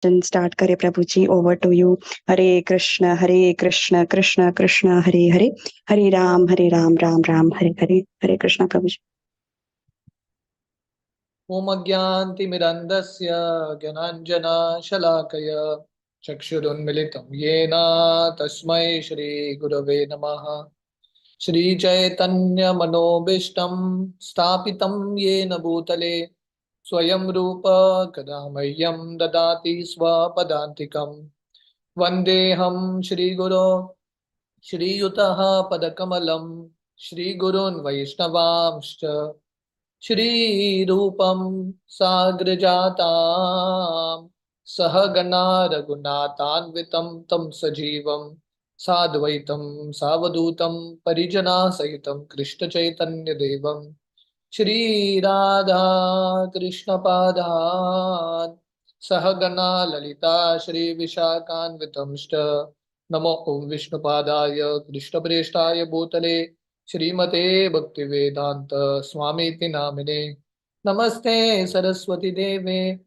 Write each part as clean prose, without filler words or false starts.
सत्संग स्टार्ट करें। प्रभु जी, over to you. Hare Krishna Krishna Krishna Hare Hare, हरे राम राम राम हरे हरे। हरे कृष्ण प्रभु जी। ओम अज्ञानतिमिरन्धस्य ज्ञानाञ्जनशलाकय चक्षुरुन्मिलितं येन तस्मै श्रीगुरवे नमः। श्रीचैतन्यमनोभीष्टं स्थापितं येन भूतले स्वयं रूप कदा मह्यं ददाति स्वपदान्तिकं। वन्देऽहं श्रीगुरो श्रीयुतः पदकमलं श्रीगुरून् वैष्णवांश्च श्रीरूपं साग्रजातां सहगणा रघुनाथान्वितं तं सजीवं साद्वैतं सावधूतं परिजनासहितं कृष्णचैतन्यदेवं श्रीराधा कृष्णपादान् सहगणा ललिता श्रीविशाखान्वितंश्च। नमो ओं विष्णुपादाय कृष्णप्रेष्ठाय भूतले श्रीमते भक्तिवेदांत स्वामीति नामिने। नमस्ते सरस्वती देवे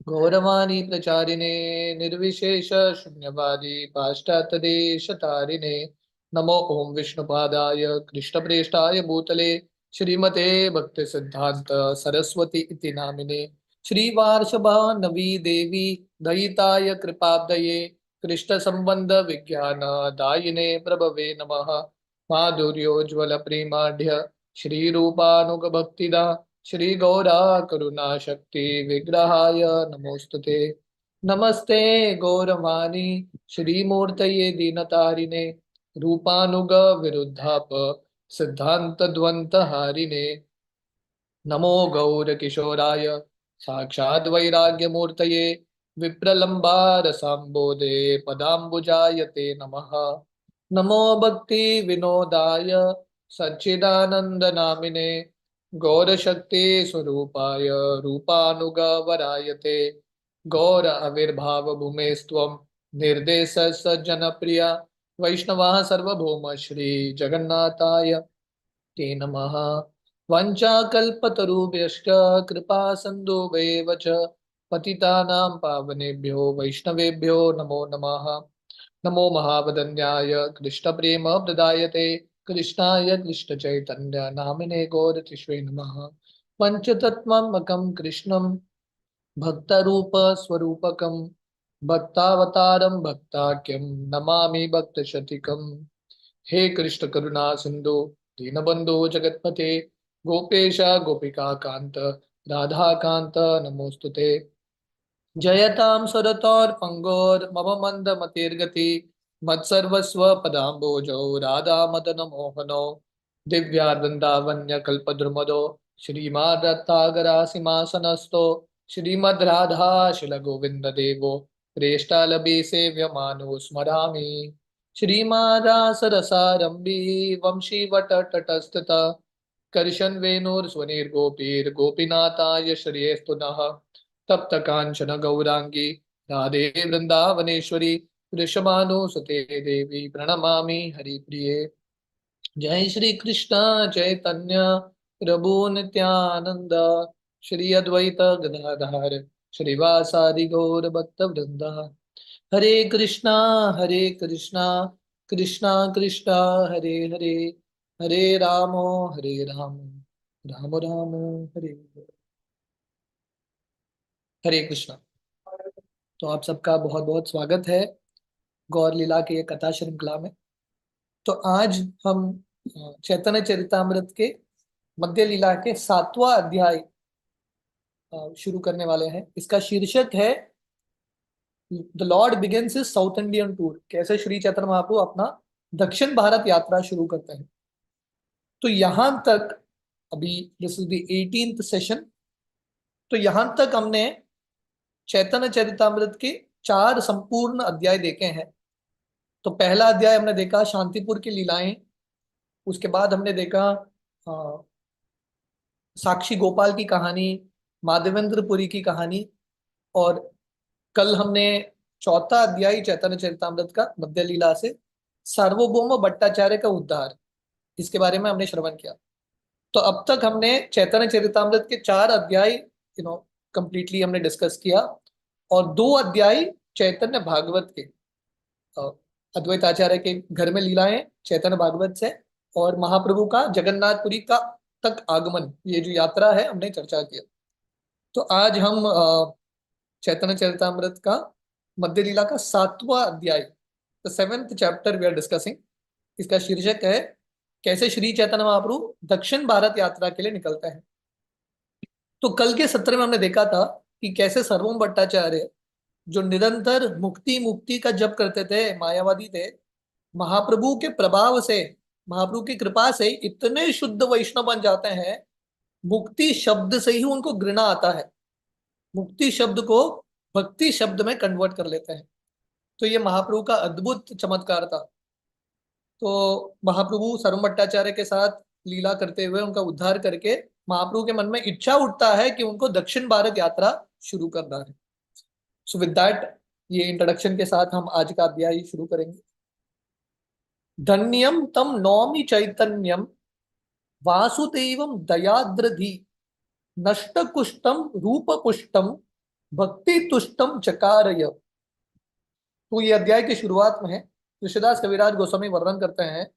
गौरवाणी प्रचारिणे निर्विशेष शून्यवादी पाश्चात्यदेशतारिणे। नमो ओं विष्णुपादाय कृष्णप्रेष्ठाय भूतले श्रीमते भक्ति सिद्धांत सरस्वती इति नामिने। श्रीवार्षभानवी देवी दयिताय कृपाब्दये कृष्ण संबंध विज्ञान दायिने प्रभवे नमः। माधुर्योज्वल प्रेमाढ्य श्रीरूपानुग भक्तिदा श्री गौरा करुणा शक्ति विग्रहाय नमोस्तुते। नमस्ते गौरवाणी श्रीमूर्तये दीनतारिणे रूपानुग विरुद्धाप सिद्धांत द्वंत हारिणे। नमो गौर किशोराय साक्षात् वैराग्य मूर्तये विप्रलंबार सांबोधे पदाम्बुजाय ते नमः। नमो भक्ति विनोदाय सच्चिदानंद नामिने गौर शक्ति स्वरूपाय रूपानुग वराय ते। गौर आविर्भाव भूमेस्त्वं निर्देश सज्जन प्रिया वैष्णवाः सर्वभौम श्री जगन्नाथाय ते नमः। वञ्चाकल्पतरुभ्यश्च कृपा सिन्धुभ्येव च पतितानां पावनेभ्यो वैष्णवेभ्यो नमो नमः। नमो महावदन्याय कृष्णप्रेम प्रदायते कृष्णाय कृष्णचैतन्य नामिने गौरतिष्वे नमः। पञ्चतत्त्वात्मकं कृष्णं भक्तरूप स्वरूपकं भक्तावतारं भक्ताख्यं नमामि भक्तशतीकम्। हे कृष्ण करुणा सिंधु दीनबंधु जगतपते गोपेश गोपिका कांत राधा कांत नमोस्तुते। जयतां सुरतोर्पंगोर मम मंद मतिर्गति मत्सर्वस्व पदाम्बोजौ राधा मदन मोहनो दिव्यार्वृंदावन्य कल्पद्रुमदो श्रीमादत्तागरासिमासनस्थो श्रीमद् राधा शिल गोविंद देवो प्रेष्टालभि सेव्यमानो स्मरामि। श्रीमादासरसारंभी वंशीवट तटस्थिता कर्शन वेणुर्स्वनिर्गोपीर्गोपीनाथाय श्रेयस्तु नः। तप्त कांचन गौरांगी राधे वृंदावनेश्वरी वृषभानुसुते देवी प्रणमामि हरिप्रिये। जय श्री कृष्ण चैतन्य प्रभु नित्यानंद श्री अद्वैत गदाधर श्रीवासादि गौर भक्त वृंद। हरे कृष्णा कृष्णा कृष्णा हरे हरे, हरे राम राम राम हरे हरे। हरे कृष्णा। तो आप सबका बहुत बहुत स्वागत है गौर लीला के ये कथा श्रृंखला में। तो आज हम चैतन्य चरितामृत के मध्य लीला के 7वां अध्याय शुरू करने वाले हैं। इसका शीर्षक है the Lord begins his south Indian tour. कैसे श्री चैतन्य महाप्रभु अपना दक्षिण भारत यात्रा शुरू करते हैं। तो यहां तक अभी this is the 18th session. तो यहां तक हमने चैतन्य चरितामृत के 4 संपूर्ण अध्याय देखे हैं। तो पहला अध्याय हमने देखा शांतिपुर की लीलाएं। उसके बाद हमने देखा साक्षी गोपाल की कहानी, माधवेंद्रपुरी की कहानी। और कल हमने चौथा अध्याय चैतन्य चरितामृत का मध्य लीला से सार्वभौम भट्टाचार्य का उद्धार, इसके बारे में हमने श्रवण किया। तो अब तक हमने चैतन्य चरितामृत के 4 अध्याय कंप्लीटली हमने डिस्कस किया। और 2 अध्याय चैतन्य भागवत के, अ, अद्वैत आचार्य के घर में लीलाएं चैतन्य भागवत से, और महाप्रभु का जगन्नाथपुरी का तक आगमन, ये जो यात्रा है हमने चर्चा किया। तो आज हम चैतन्य चरितामृत का मध्य लीला का 7वां अध्याय, the 7th chapter we are discussing. इसका शीर्षक है कैसे श्री चैतन्य महाप्रभु दक्षिण भारत यात्रा के लिए निकलते हैं। तो कल के सत्र में हमने देखा था कि कैसे सर्वम भट्टाचार्य, जो निरंतर मुक्ति मुक्ति का जप करते थे, मायावादी थे, महाप्रभु के प्रभाव से, महाप्रभु की कृपा से इतने शुद्ध वैष्णव बन जाते हैं, मुक्ति शब्द से ही उनको घृणा आता है, मुक्ति शब्द को भक्ति शब्द में कन्वर्ट कर लेते हैं। तो ये महाप्रभु का अद्भुत चमत्कार था। तो महाप्रभु सर्वम भट्टाचार्य के साथ लीला करते हुए उनका उद्धार करके महाप्रभु के मन में इच्छा उठता है कि उनको दक्षिण भारत यात्रा शुरू करना है। सो विद दैट, ये इंट्रोडक्शन के साथ हम आज का अध्याय शुरू करेंगे। धन्यम तम नौमि चैतन्यम वासुदेवम दयाद्रधि नष्ट कुष्टम रूप पुष्टम भक्ति तुष्टम चकारय। तो ये अध्याय की शुरुआत में है, ऋषिदास कविराज गोस्वामी वर्णन करते हैं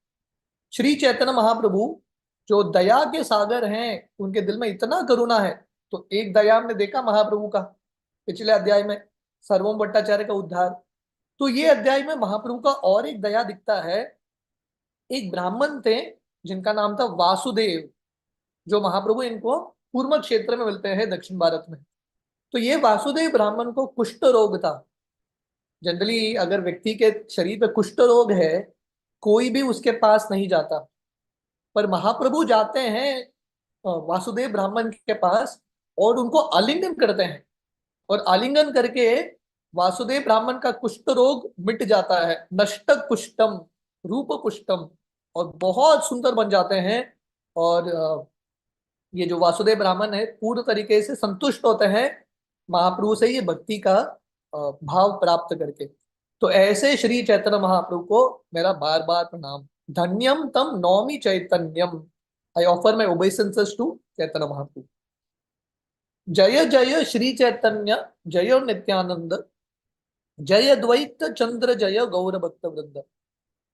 श्री चैतन्य महाप्रभु जो दया के सागर हैं, उनके दिल में इतना करुणा है। तो एक दया हमने देखा महाप्रभु का पिछले अध्याय में, सर्वम भट्टाचार्य का उद्धार। तो ये अध्याय में महाप्रभु का और एक दया दिखता है। एक ब्राह्मण थे जिनका नाम था वासुदेव, जो महाप्रभु इनको पूर्व क्षेत्र में मिलते हैं दक्षिण भारत में। तो ये वासुदेव ब्राह्मण को कुष्ठ रोग था। जनरली अगर व्यक्ति के शरीर पे कुष्ठ रोग है, कोई भी उसके पास नहीं जाता, पर महाप्रभु जाते हैं वासुदेव ब्राह्मण के पास और उनको आलिंगन करते हैं, और आलिंगन करके वासुदेव ब्राह्मण का कुष्ठ रोग मिट जाता है, नष्ट कुष्टम रूप पुष्टम, और बहुत सुंदर बन जाते हैं। और ये जो वासुदेव ब्राह्मण है पूर्ण तरीके से संतुष्ट होते हैं महाप्रभु से ये भक्ति का भाव प्राप्त करके। तो ऐसे श्री चैतन्य महाप्रभु को मेरा बार बार प्रणाम। धन्यम तम नौमि चैतन्यम, I offer my obeisances to Chaitanya Mahaprabhu. जय जय श्री चैतन्य जय नित्यानंद, जय द्वैत चंद्र जय गौर भक्त वृंद।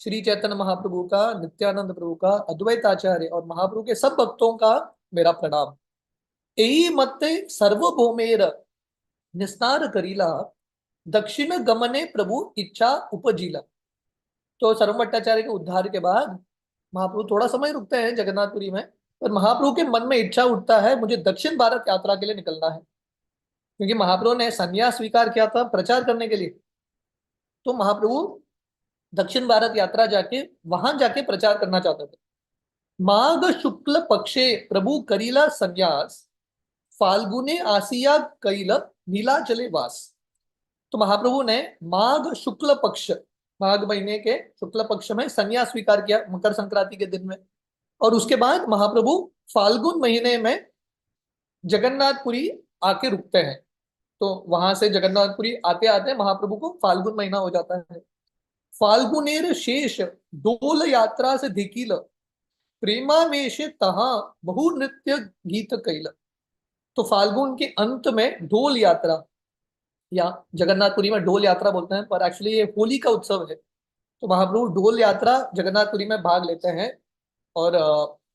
श्री चैतन्य महाप्रभु का, नित्यानंद प्रभु का, अद्वैत आचार्य और महाप्रभु के सब भक्तों का मेरा प्रणाम। एई मत्ते सर्वभौमेर निस्तार करीला, दक्षिण गमने प्रभु इच्छा उपजीला। तो सर्वम भट्टाचार्य के उद्धार के बाद महाप्रभु थोड़ा समय रुकते हैं जगन्नाथपुरी में, पर महाप्रभु के मन में इच्छा उठता है मुझे दक्षिण भारत यात्रा के लिए निकलना है, क्योंकि महाप्रभु ने संन्यास स्वीकार किया था प्रचार करने के लिए। तो महाप्रभु दक्षिण भारत यात्रा जाके वहां जाके प्रचार करना चाहते थे। माघ शुक्ल पक्षे प्रभु करीला संन्यास, फाल्गुने आसिया कैल नीलाचले वास। तो महाप्रभु ने माघ शुक्ल पक्ष, माघ महीने के शुक्ल पक्ष में संन्यास स्वीकार किया मकर संक्रांति के दिन में, और उसके बाद महाप्रभु फाल्गुन महीने में जगन्नाथपुरी आके रुकते हैं। तो वहां से जगन्नाथपुरी आते आते महाप्रभु को फाल्गुन महीना हो जाता है। फाल्गुनेर शेष डोल यात्रा से धिकील, प्रेमावेश तहा बहु नृत्य गीत कैल। तो फाल्गुन के अंत में डोल यात्रा, या जगन्नाथपुरी में डोल यात्रा बोलते हैं, पर एक्चुअली ये होली का उत्सव है। तो महाप्रभु डोल यात्रा जगन्नाथपुरी में भाग लेते हैं, और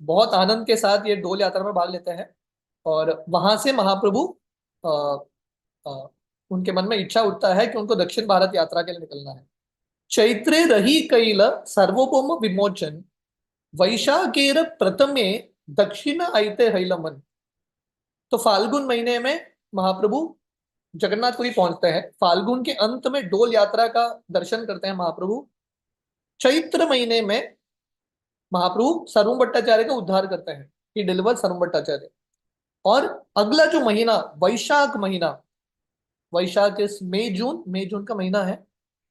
बहुत आनंद के साथ ये डोल यात्रा में भाग लेते हैं। और वहां से महाप्रभु अ, अ, उनके मन में इच्छा उठता है कि उनको दक्षिण भारत यात्रा के लिए निकलना है। चैत्रे रही कैल सर्वभौम विमोचन, वैशाखेर प्रथमे दक्षिण आयते हैलमन। तो फाल्गुन महीने में महाप्रभु जगन्नाथपुरी पहुंचते हैं, फाल्गुन के अंत में डोल यात्रा का दर्शन करते हैं महाप्रभु। चैत्र महीने में महाप्रभु सर्वम भट्टाचार्य का उद्धार करते हैं, ही डिलीवर सर्वम भट्टाचार्य। और अगला जो महीना वैशाख महीना, वैशाख इस मई जून का महीना है,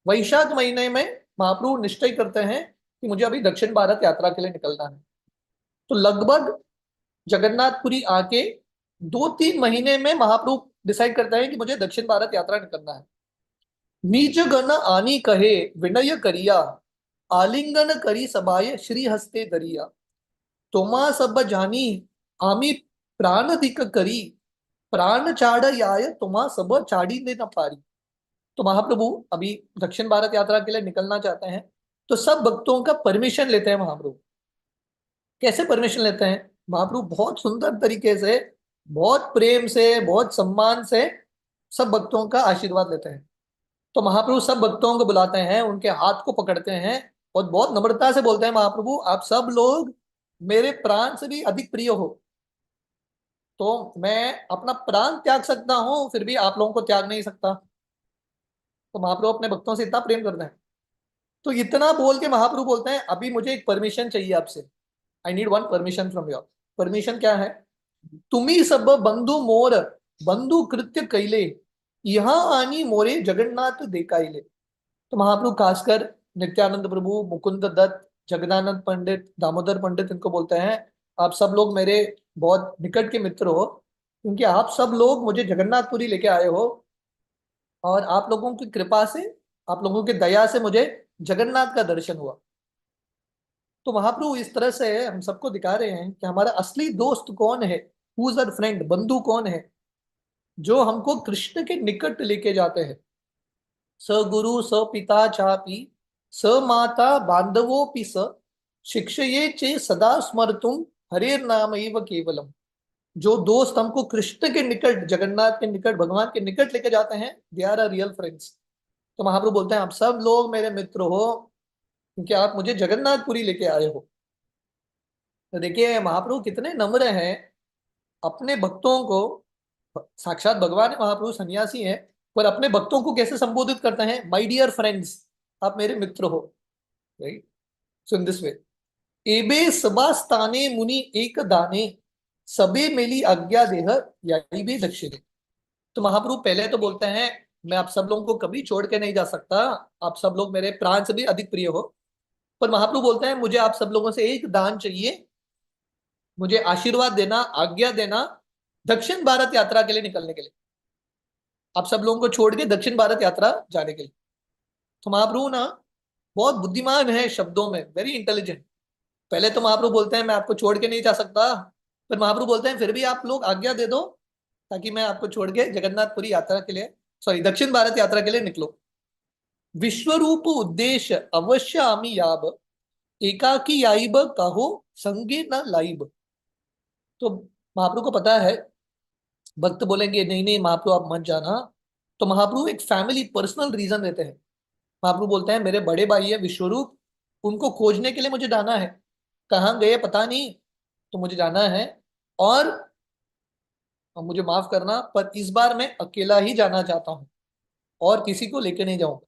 वैशाख महीने में महाप्रभु निश्चय करते हैं कि मुझे अभी दक्षिण भारत यात्रा के लिए निकलना है। तो लगभग जगन्नाथपुरी आके 2-3 महीने में महाप्रभु डिसाइड करते हैं कि मुझे दक्षिण भारत यात्रा निकलना है। नीच गण आनी कहे विनय करिया, आलिंगन करी सबाय श्री हस्ते दरिया। तोमा सब जानी आमी प्राण अधिक करी, प्राण चाड़ याय तोमा सब चाड़ी ने न पारी। तो महाप्रभु अभी दक्षिण भारत यात्रा के लिए निकलना चाहते हैं, तो सब भक्तों का परमिशन लेते हैं महाप्रभु। कैसे परमिशन लेते हैं? महाप्रभु बहुत सुंदर तरीके से, बहुत प्रेम से, बहुत सम्मान से सब भक्तों का आशीर्वाद लेते हैं। तो महाप्रभु सब भक्तों को बुलाते हैं, उनके हाथ को पकड़ते हैं और बहुत नम्रता से बोलते हैं, महाप्रभु आप सब लोग मेरे प्राण से भी अधिक प्रिय हो, तो मैं अपना प्राण त्याग सकता हूं, फिर भी आप लोगों को त्याग नहीं सकता। तो महाप्रभु अपने भक्तों से इतना प्रेम करते हैं। तो इतना बोल के महाप्रभु बोलते हैं, अभी मुझे एक परमिशन चाहिए आपसे। I need one permission from your. Permission क्या है? तुम्ही सब बंधु मोर बंधु कृत्य कैले, यहाँ आनी मोरे जगन्नाथ देखाइले। तो महाप्रभु खासकर नित्यानंद प्रभु, मुकुंद दत्त, जगदानंद पंडित, दामोदर पंडित, इनको बोलते हैं, आप सब लोग मेरे बहुत निकट के मित्र हो, क्योंकि आप सब लोग मुझे जगन्नाथपुरी लेके आए हो, और आप लोगों की कृपा से, आप लोगों की दया से मुझे जगन्नाथ का दर्शन हुआ। तो महाप्रभु इस तरह से हम सबको दिखा रहे हैं कि हमारा असली दोस्त कौन है, हु इज आवर फ्रेंड, बंधु कौन है, जो हमको कृष्ण के निकट लेके जाते हैं। स गुरु स पिता चापि स माता बांधवोपि स शिक्षये चे सदा स्मर्तुम हरेर नाम एव केवलम। जो दोस्त हमको कृष्ण के निकट, जगन्नाथ के निकट, भगवान के निकट लेके जाते हैं, दे आर रियल फ्रेंड्स। तो महाप्रभु बोलते हैं आप सब लोग मेरे मित्र हो, क्योंकि आप मुझे जगन्नाथपुरी लेके आए हो। तो देखिए महाप्रभु कितने नम्र हैं अपने भक्तों को। साक्षात भगवान है महाप्रभु, सन्यासी हैं, पर अपने भक्तों को कैसे संबोधित करते हैं? माय डियर फ्रेंड्स, आप मेरे मित्र हो। राइट? सो इन दिस वे, एबे सबा स्थाने मुनि एक दाने, सबे मेली आज्ञा देह याइबे दक्षिणे। तो महाप्रभु पहले तो बोलते हैं, मैं आप सब लोगों को कभी छोड़ के नहीं जा सकता, आप सब लोग मेरे प्राण से भी अधिक प्रिय हो। पर महाप्रभु बोलते हैं, मुझे आप सब लोगों से एक दान चाहिए, मुझे आशीर्वाद देना, आज्ञा देना, दक्षिण भारत यात्रा के लिए निकलने के लिए, आप सब लोगों को छोड़ के दक्षिण भारत यात्रा जाने के लिए। तो महाप्रभु ना बहुत बुद्धिमान है शब्दों में, वेरी इंटेलिजेंट। पहले तो महाप्रभु बोलते हैं मैं आपको छोड़ के नहीं जा सकता, पर महाप्रभु बोलते हैं फिर भी आप लोग आज्ञा दे दो, ताकि मैं आपको छोड़ के जगन्नाथपुरी यात्रा के लिए, सॉरी दक्षिण भारत यात्रा के लिए निकलो। विश्वरूप उद्देश्य अवश्य आमी याब, एकाकी याइब कहो संगे न लाइब। तो महाप्रभु को पता है, भक्त बोलेंगे नहीं नहीं महाप्रभु आप मत जाना, तो महाप्रभु एक फैमिली पर्सनल रीजन देते हैं। महाप्रभु बोलते हैं मेरे बड़े भाई है विश्वरूप, उनको खोजने के लिए मुझे जाना है, कहाँ गए पता नहीं, तो मुझे जाना है, और मुझे माफ करना पर इस बार मैं अकेला ही जाना चाहता हूँ, और किसी को लेके नहीं जाऊंगा।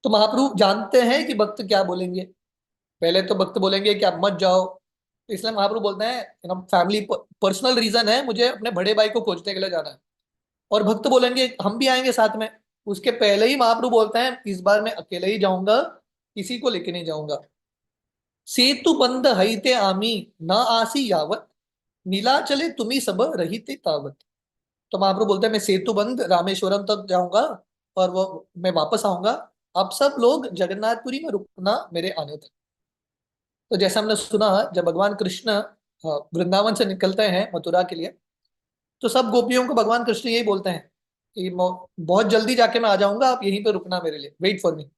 तो महाप्रभु जानते हैं कि भक्त क्या बोलेंगे। पहले तो भक्त बोलेंगे कि आप मत जाओ, तो इसलिए महाप्रभु बोलते हैं फैमिली पर्सनल रीजन है, मुझे अपने बड़े भाई को खोजने के लिए जाना है। और भक्त बोलेंगे हम भी आएंगे साथ में। उसके पहले ही महाप्रभु बोलते हैं इस बार मैं अकेले ही जाऊंगा, किसी को लेके नहीं जाऊंगा। सेतु बंद हईते आमी न आसी यावत, नीलाचले तुम्ही सब रहीते तावत। तो महाप्रभु बोलते हैं मैं सेतु बंद रामेश्वरम तक जाऊंगा, और वो मैं वापस आऊंगा, आप सब लोग जगन्नाथपुरी में रुकना मेरे आने तक। तो जैसा हमने सुना, जब भगवान कृष्ण वृंदावन से निकलते हैं मथुरा के लिए, तो सब गोपियों को भगवान कृष्ण यही बोलते हैं कि बहुत जल्दी जाके मैं आ जाऊंगा, आप यहीं पे रुकना मेरे लिए, वेट फॉर मी।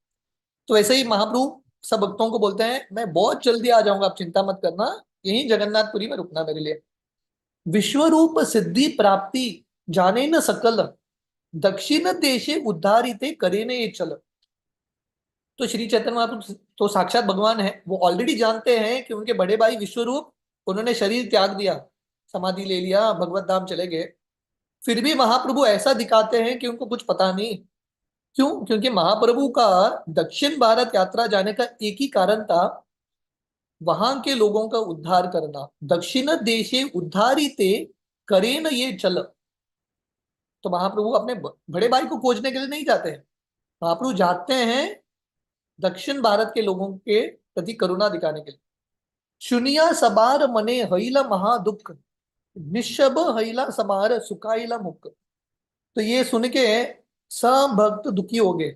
तो वैसे ही महाप्रभु सब भक्तों को बोलते हैं मैं बहुत जल्दी आ जाऊंगा, आप चिंता मत करना, यहीं जगन्नाथपुरी में रुकना मेरे लिए। विश्वरूप सिद्धि प्राप्ति जाने न सकल, दक्षिण देशे उद्धारिते करे न ये चल। तो श्री चैतन्य महाप्रभु तो साक्षात भगवान है, वो ऑलरेडी जानते हैं कि उनके बड़े भाई विश्वरूप, उन्होंने शरीर त्याग दिया, समाधि ले लिया, भगवत धाम चले गए। फिर भी महाप्रभु ऐसा दिखाते हैं कि उनको कुछ पता नहीं। क्यों? क्योंकि महाप्रभु का दक्षिण भारत यात्रा जाने का एक ही कारण था, वहां के लोगों का उद्धार करना। दक्षिण देशे उद्धारिते करे न ये चल। तो महाप्रभु अपने बड़े भाई को खोजने के लिए नहीं जाते हैं, महाप्रभु जाते हैं दक्षिण भारत के लोगों के प्रति करुणा दिखाने के लिए। शुनिया सबार मने हईला महादुख, निशब हईला समार सुखाइला मुख। तो ये सुन के सब भक्त दुखी हो गए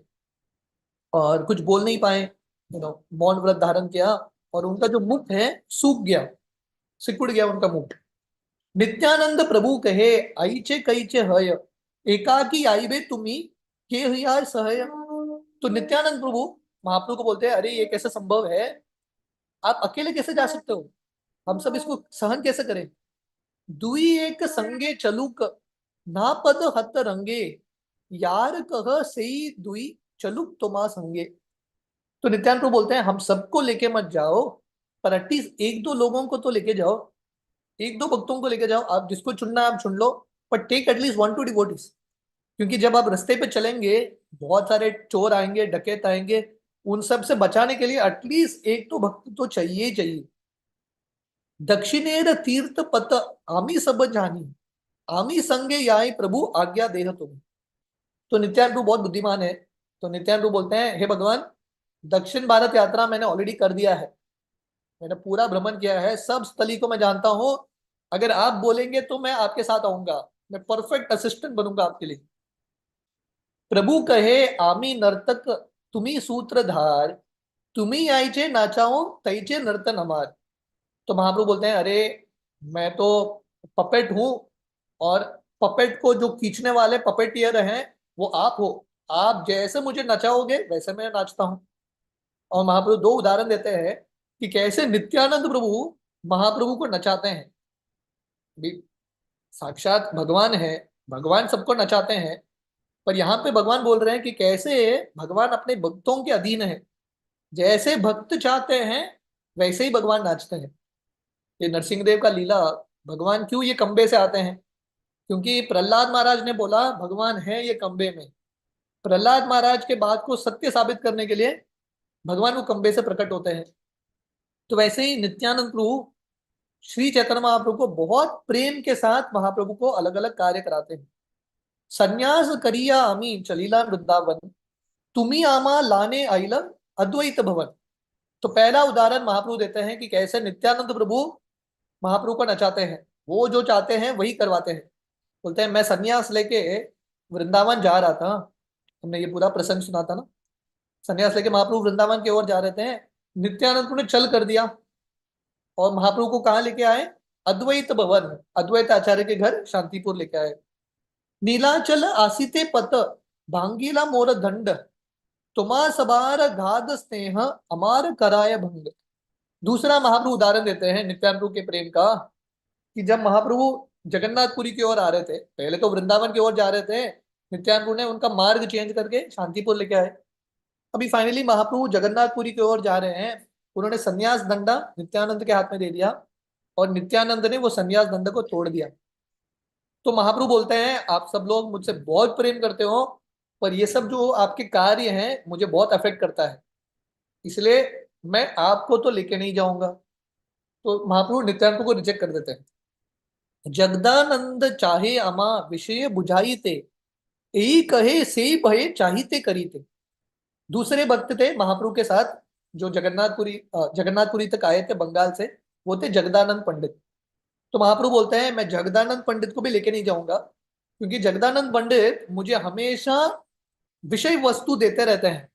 और कुछ बोल नहीं पाए, मौन व्रत धारण किया, और उनका जो मुख है सूख गया, सिकुड़ गया उनका मुख। नित्यानंद प्रभु कहे आईचे कईचे हय, एकाकी आईबे तुम्ही के यार सहय। तो नित्यानंद प्रभु महाप्रभु को बोलते हैं, अरे ये कैसे संभव है, आप अकेले कैसे जा सकते हो, हम सब इसको सहन कैसे करें। दुई एक संगे चलुक, ना पद हत रंगे, यार कह सही दुई चलुक तुमा संगे। तो नित्यानंद प्रभु बोलते हैं, हम सबको लेके मत जाओ, पर एटलीस्ट एक दो लोगों को तो लेके जाओ, एक दो भक्तों को लेके जाओ, आप जिसको चुनना है आप चुन लो, पर टेक एटलीस्ट 1 2 डिवोटीज। क्योंकि जब आप रास्ते पे चलेंगे, बहुत सारे चोर आएंगे, डकैत आएंगे, उन सब से बचाने के लिए एटलीस्ट एक तो भक्त तो चाहिए ही चाहिए। दक्षिणेर तीर्थ पत आमी सब जानी, आमी संगे याई प्रभु आज्ञा देह तुम्हें। तो नित्यानंद प्रभु बहुत बुद्धिमान है। तो नित्यानंद प्रभु बोलते हैं, हे भगवान, दक्षिण भारत यात्रा मैंने ऑलरेडी कर दिया है, मैंने पूरा भ्रमण किया है, सब स्थली को मैं जानता हूं। अगर आप बोलेंगे तो मैं आपके साथ आऊंगा, मैं परफेक्ट असिस्टेंट बनूंगा आपके लिए। प्रभु कहे आमी नर्तक तुम्ही सूत्रधार, तुम्ही आईचे नाचाओ तैचे नर्तन हमार। तो महाप्रभु बोलते हैं, अरे मैं तो पपेट हूं, और पपेट को जो खींचने वाले पपेटियर हैं वो आप हो, आप जैसे मुझे नचाओगे वैसे मैं नाचता हूं। और महाप्रभु दो उदाहरण देते हैं कि कैसे नित्यानंद प्रभु महाप्रभु को नचाते हैं। भी साक्षात भगवान है, भगवान सबको नचाते हैं, पर यहाँ पे भगवान बोल रहे हैं कि कैसे भगवान अपने भक्तों के अधीन है, जैसे भक्त चाहते हैं वैसे ही भगवान नाचते हैं। ये नरसिंहदेव का लीला, भगवान क्यों ये कंबे से आते हैं, क्योंकि प्रहलाद महाराज ने बोला भगवान है ये कंबे में। प्रहलाद महाराज के बात को सत्य साबित करने के लिए भगवान वो कंबे से प्रकट होते हैं। तो वैसे ही नित्यानंद प्रभु श्री चैतन्य महाप्रभु को बहुत प्रेम के साथ महाप्रभु को अलग अलग कार्य कराते हैं। संन्यास करिया आमी चलीला वृंदावन, तुम्ही आमा लाने आइलम अद्वैत भवन। तो पहला उदाहरण महाप्रभु देते हैं कि कैसे नित्यानंद प्रभु महाप्रभु को नचाते हैं, वो जो चाहते हैं वही करवाते हैं। बोलते हैं, मैं संन्यास लेके वृंदावन जा रहा था, हमने ये पूरा प्रसंग सुना था ना, संन्यास लेके महाप्रभु वृंदावन की ओर जा रहे थे, नित्यानंद प्रभु ने चल कर दिया और महाप्रभु को कहाँ लेके आए, अद्वैत भवन, अद्वैत आचार्य के घर शांतिपुर लेके आए। नीलाचल आसिते पत भांगीला मोर दंड, तुमा सबार गाद स्नेह अमार कराय भंग। दूसरा महाप्रभु उदाहरण देते हैं नित्यानंद प्रभु के प्रेम का, कि जब महाप्रभु जगन्नाथपुरी की ओर आ रहे थे, पहले तो वृंदावन की ओर जा रहे थे, नित्यानंद प्रभु ने उनका मार्ग चेंज करके शांतिपुर लेके आए। अभी फाइनली महाप्रभु जगन्नाथपुरी की ओर जा रहे हैं, उन्होंने संन्यास दंडा नित्यानंद के हाथ में दे दिया और नित्यानंद ने वो संन्यास दंड को तोड़ दिया। तो महाप्रभु बोलते हैं, आप सब लोग मुझसे बहुत प्रेम करते हो, पर ये सब जो आपके कार्य हैं मुझे बहुत अफेक्ट करता है, इसलिए मैं आपको तो लेके नहीं जाऊंगा। तो महाप्रभु नित्यानंद को रिजेक्ट कर देते हैं। जगदानंद चाहे अमा विषय बुझाई ते, यही कहे से भय चाहिते करीते। दूसरे भक्त थे महाप्रभु के साथ जो जगन्नाथपुरी तक आए थे बंगाल से, वो थे जगदानंद पंडित। तो महाप्रभु बोलते हैं, मैं जगदानंद पंडित को भी लेके नहीं जाऊंगा, क्योंकि जगदानंद पंडित मुझे हमेशा विषय वस्तु देते रहते हैं,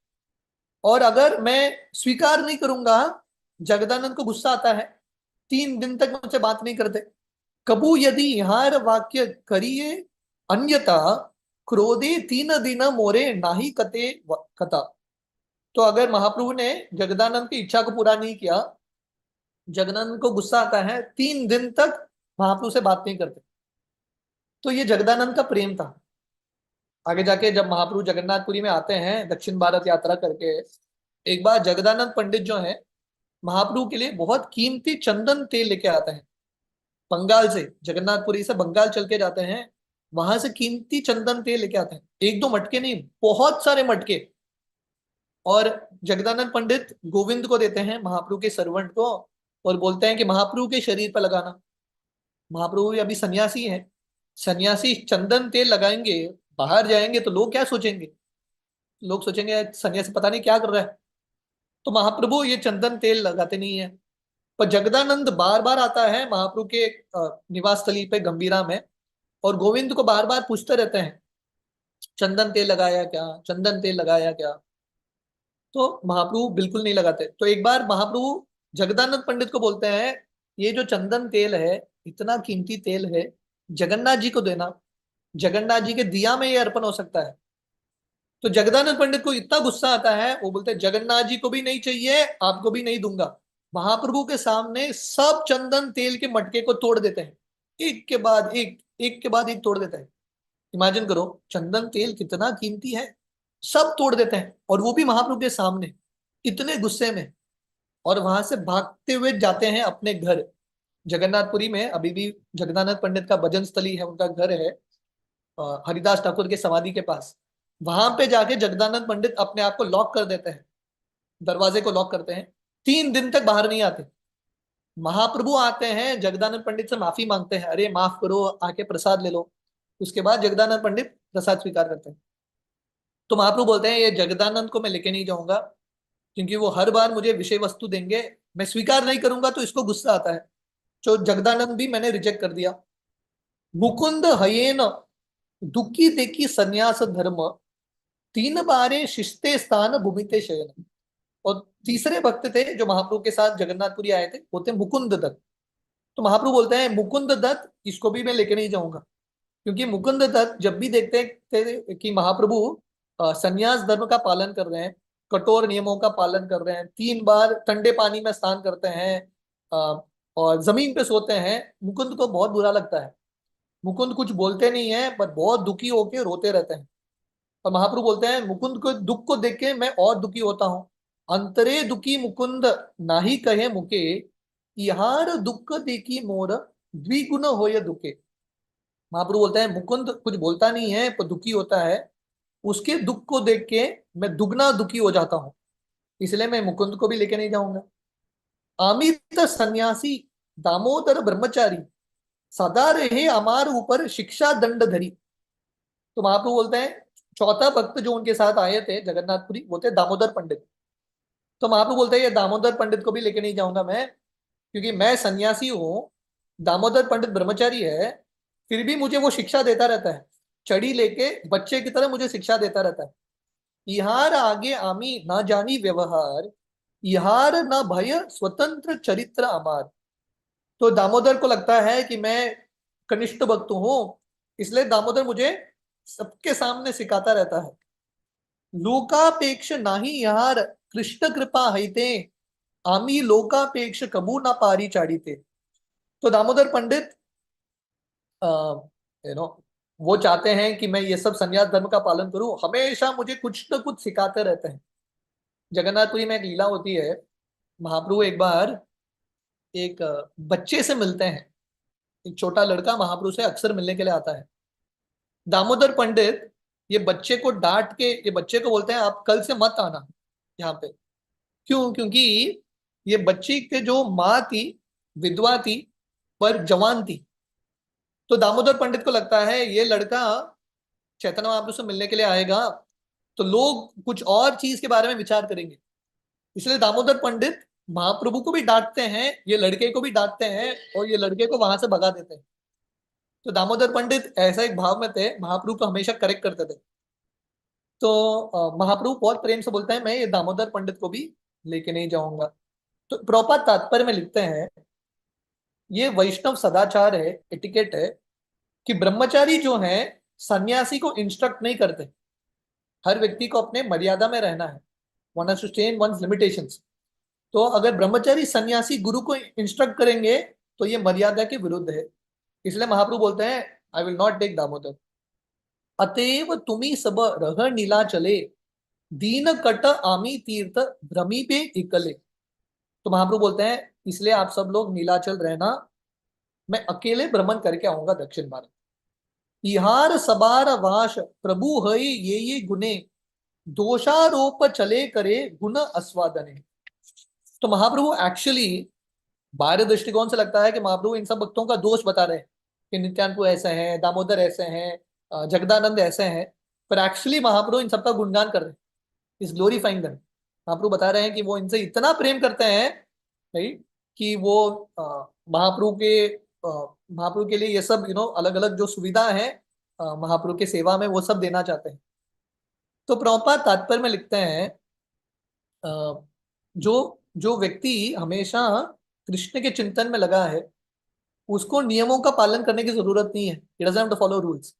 और अगर मैं स्वीकार नहीं करूंगा, जगदानंद को गुस्सा आता है, 3 दिन तक मुझसे बात नहीं करते। कबू यदि यहाँ वाक्य करिए अन्यथा, क्रोधे 3 दिन मोरे नाही कते कथा। तो अगर महाप्रभु ने जगदानंद की इच्छा को पूरा नहीं किया, जगदानंद को गुस्सा आता है, 3 दिन तक महाप्रभु से बात नहीं करते। तो ये जगदानंद का प्रेम था। आगे जाके जब महाप्रभु जगन्नाथपुरी में आते हैं दक्षिण भारत यात्रा करके, एक बार जगदानंद पंडित जो है महाप्रभु के लिए बहुत कीमती चंदन तेल लेके आते हैं। बंगाल से, जगन्नाथपुरी से बंगाल चल के जाते हैं, वहां से कीमती चंदन तेल लेके आते हैं, एक दो मटके नहीं, बहुत सारे मटके। और जगदानंद पंडित गोविंद को देते हैं, महाप्रभु के सर्वेंट को, और बोलते हैं कि महाप्रभु के शरीर पर लगाना। महाप्रभु भी अभी सन्यासी है, सन्यासी चंदन तेल लगाएंगे, बाहर जाएंगे तो लोग क्या सोचेंगे, लोग सोचेंगे सन्यासी पता नहीं क्या कर रहा है। तो महाप्रभु ये चंदन तेल लगाते नहीं है। पर जगदानंद बार बार आता है महाप्रभु के निवास स्थली पे गंभीरा में, और गोविंद को बार बार पूछते रहते हैं, चंदन तेल लगाया क्या, चंदन तेल लगाया क्या। तो महाप्रभु बिल्कुल नहीं लगाते। तो एक बार महाप्रभु जगदानंद पंडित को बोलते हैं, ये जो चंदन तेल है, इतना कीमती तेल है, जगन्नाथ जी को देना, जगन्नाथ जी के दिया में ये अर्पण हो सकता है। तो जगदानंद पंडित को इतना गुस्सा आता है, वो बोलते हैं जगन्नाथ जी को भी नहीं चाहिए, आपको भी नहीं दूंगा। महाप्रभु के सामने सब चंदन तेल के मटके को तोड़ देते हैं, एक के बाद एक, एक के बाद एक तोड़ देते हैं। इमेजिन करो, चंदन तेल कितना कीमती है, सब तोड़ देते हैं, और वो भी महाप्रभु के सामने, इतने गुस्से में। और वहां से भागते हुए जाते हैं अपने घर। जगन्नाथपुरी में अभी भी जगदानंद पंडित का भजन स्थली है, उनका घर है हरिदास ठाकुर के समाधि के पास। वहां पे जाके जगदानंद पंडित अपने आप को लॉक कर देते हैं, दरवाजे को लॉक करते हैं, 3 दिन तक बाहर नहीं आते। महाप्रभु आते हैं, जगदानंद पंडित से माफी मांगते हैं, अरे माफ करो, आके प्रसाद ले लो। उसके बाद जगदानंद पंडित प्रसाद स्वीकार करते हैं। तो महाप्रभु बोलते हैं ये जगदानंद को मैं लेके नहीं जाऊंगा, क्योंकि वो हर बार मुझे विषय वस्तु देंगे, मैं स्वीकार नहीं करूंगा तो इसको गुस्सा आता है। तो जगदानंद भी मैंने रिजेक्ट कर दिया। मुकुंद हयेन दुखी देखी संन्यास धर्म, 3 बारे शिस्ते स्थान भूमिते शयन। और तीसरे भक्त थे जो महाप्रभु के साथ जगन्नाथपुरी आए थे, वो थे मुकुंद दत्त। तो महाप्रभु बोलते हैं मुकुंद दत्त इसको भी मैं लेके नहीं जाऊंगा, क्योंकि मुकुंद दत्त जब भी देखते थे कि महाप्रभु संन्यास धर्म का पालन कर रहे हैं, कठोर नियमों का पालन कर रहे हैं, 3 बार ठंडे पानी में स्नान करते हैं, अ, और जमीन पे सोते हैं, मुकुंद को बहुत बुरा लगता है। मुकुंद कुछ बोलते नहीं है, पर बहुत दुखी होके रोते रहते हैं। और महाप्रभु बोलते हैं मुकुंद को दुख को देख के मैं और दुखी होता हूँ। अंतरे दुखी मुकुंद नाही कहे मुके, इहार दुख देखी मोर द्विगुण होय दुखे। महाप्रभु बोलते हैं मुकुंद कुछ बोलता नहीं है पर दुखी होता है, उसके दुख को देख के मैं दुगना दुखी हो जाता हूँ, इसलिए मैं मुकुंद को भी लेके नहीं जाऊंगा। अमित सन्यासी दामोदर ब्रह्मचारी, सदा रहे हमार ऊपर शिक्षा दंड धरी। तो महाप्रभु बोलते हैं चौथा भक्त जो उनके साथ आए थे जगन्नाथपुरी, वो थे दामोदर पंडित। तो महाप्रभु बोलते हैं ये दामोदर पंडित को भी लेके नहीं जाऊंगा मैं, क्योंकि मैं सन्यासी हूँ, दामोदर पंडित ब्रह्मचारी है, फिर भी मुझे वो शिक्षा देता रहता है, चढ़ी लेके बच्चे की तरह मुझे शिक्षा देता रहता है। इहार आगे आमी ना जानी व्यवहार, इहार ना भय स्वतंत्र चरित्र अमार। तो दामोदर को लगता है कि मैं कनिष्ठ भक्त हूँ, इसलिए दामोदर मुझे सबके सामने सिखाता रहता है। लोकापेक्ष नाही यार कृष्ण कृपा हईते, आमी लोकापेक्ष कबू ना पारी चाड़ीते। तो दामोदर पंडित यू नो वो चाहते हैं कि मैं ये सब संन्यास धर्म का पालन करूं, हमेशा मुझे कुछ न कुछ सिखाते रहते हैं। जगन्नाथपुरी में एक लीला होती है, महाप्रभु एक बार एक बच्चे से मिलते हैं। एक छोटा लड़का महाप्रभु से अक्सर मिलने के लिए आता है। दामोदर पंडित ये बच्चे को डांट के, ये बच्चे को बोलते हैं आप कल से मत आना यहाँ पे। क्यों? क्योंकि ये बच्ची के जो माँ थी विधवा थी, पर जवान थी। तो दामोदर पंडित को लगता है ये लड़का चैतन्य महाप्रभु से मिलने के लिए आएगा तो लोग कुछ और चीज के बारे में विचार करेंगे, इसलिए दामोदर पंडित महाप्रभु को भी डांटते हैं, ये लड़के को भी डांटते हैं, और ये लड़के को वहां से भगा देते हैं। तो दामोदर पंडित ऐसा एक भाव में थे, महाप्रभु को हमेशा करेक्ट करते थे। तो महाप्रभु बहुत प्रेम से बोलते हैं मैं ये दामोदर पंडित को भी लेके नहीं जाऊंगा। तो प्रभुपाद तात्पर्य में लिखते हैं ये वैष्णव सदाचार है, एटिकेट है, कि ब्रह्मचारी जो है सन्यासी को इंस्ट्रक्ट नहीं करते। हर व्यक्ति को अपने मर्यादा में रहना है, one has to stay in one's limitations. तो अगर ब्रह्मचारी सन्यासी गुरु को इंस्ट्रक्ट करेंगे तो ये मर्यादा के विरुद्ध है, इसलिए महाप्रभु बोलते हैं I will not take Damodar. अतएव तुम्ही सब रह नीला चले, दीन कट आमी तीर्थ भ्रमी पे इकले। तो महाप्रभु बोलते हैं इसलिए आप सब लोग नीलाचल रहना, मैं अकेले भ्रमण करके आऊंगा दक्षिण भारत। इहार सबार वाश प्रभु हई ये गुने, दोषारोप चले करे गुण आस्वादने। तो महाप्रभु एक्चुअली बाहरी दृष्टिकोण से लगता है कि महाप्रभु इन सब भक्तों का दोष बता रहे हैं कि नित्यानंद ऐसे हैं, दामोदर ऐसे हैं, जगदानंद ऐसे हैं, पर एक्चुअली महाप्रभु इन सबका गुणगान कर रहे हैं, इस ग्लोरीफाइंग देम। महाप्रभु बता रहे हैं कि वो इनसे इतना प्रेम करते हैं, राइट, कि वो महाप्रभु के महाप्रभु के लिए ये सब अलग अलग जो सुविधा है महाप्रभु के सेवा में वो सब देना चाहते हैं। तो प्रभुपाद तात्पर्य में लिखते हैं जो जो व्यक्ति हमेशा कृष्ण के चिंतन में लगा है उसको नियमों का पालन करने की जरूरत नहीं है, it doesn't have to follow rules.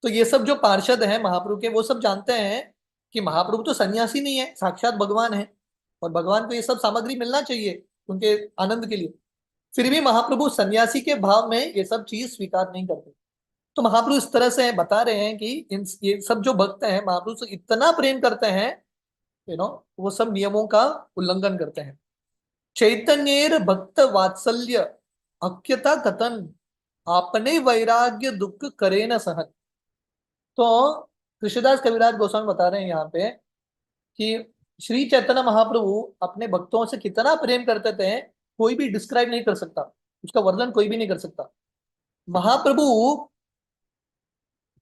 तो ये सब जो पार्षद हैं महाप्रभु के, वो सब जानते हैं कि महाप्रभु तो सन्यासी नहीं है, साक्षात भगवान है, और भगवान को ये सब सामग्री मिलना चाहिए उनके आनंद के लिए। फिर भी महाप्रभु सन्यासी के भाव में ये सब चीज स्वीकार नहीं करते। तो महाप्रभु इस तरह से बता रहे हैं कि इन ये सब जो भक्त हैं महाप्रभु से इतना प्रेम करते हैं, वो सब नियमों का उल्लंघन करते हैं। चैतन्येर भक्त वात्सल्य अख्यता कथन आपने वैराग्य दुख करे न सहन। तो कृष्णदास कविराज गोस्वामी बता रहे हैं यहाँ पे कि श्री चैतन्य महाप्रभु अपने भक्तों से कितना प्रेम करते थे, कोई भी डिस्क्राइब नहीं कर सकता, उसका वर्णन कोई भी नहीं कर सकता। महाप्रभु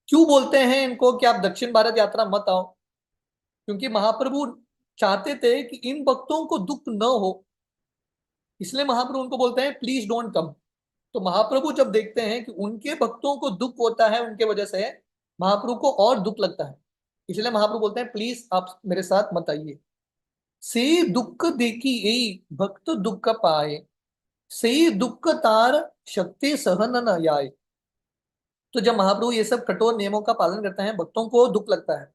क्यों बोलते हैं इनको कि आप दक्षिण भारत यात्रा मत आओ? क्योंकि महाप्रभु चाहते थे कि इन भक्तों को दुख न हो, इसलिए महाप्रभु उनको बोलते हैं प्लीज डोंट कम। तो महाप्रभु जब देखते हैं कि उनके भक्तों को दुख होता है उनके वजह से, महाप्रभु को और दुख लगता है, इसलिए महाप्रभु बोलते हैं प्लीज आप मेरे साथ मत आइए। से दुख देखी यही भक्त दुख पाए, से दुख तार शक्ति सहन न आए। तो जब महाप्रभु ये सब कठोर नियमों का पालन करते हैं, भक्तों को दुख लगता है,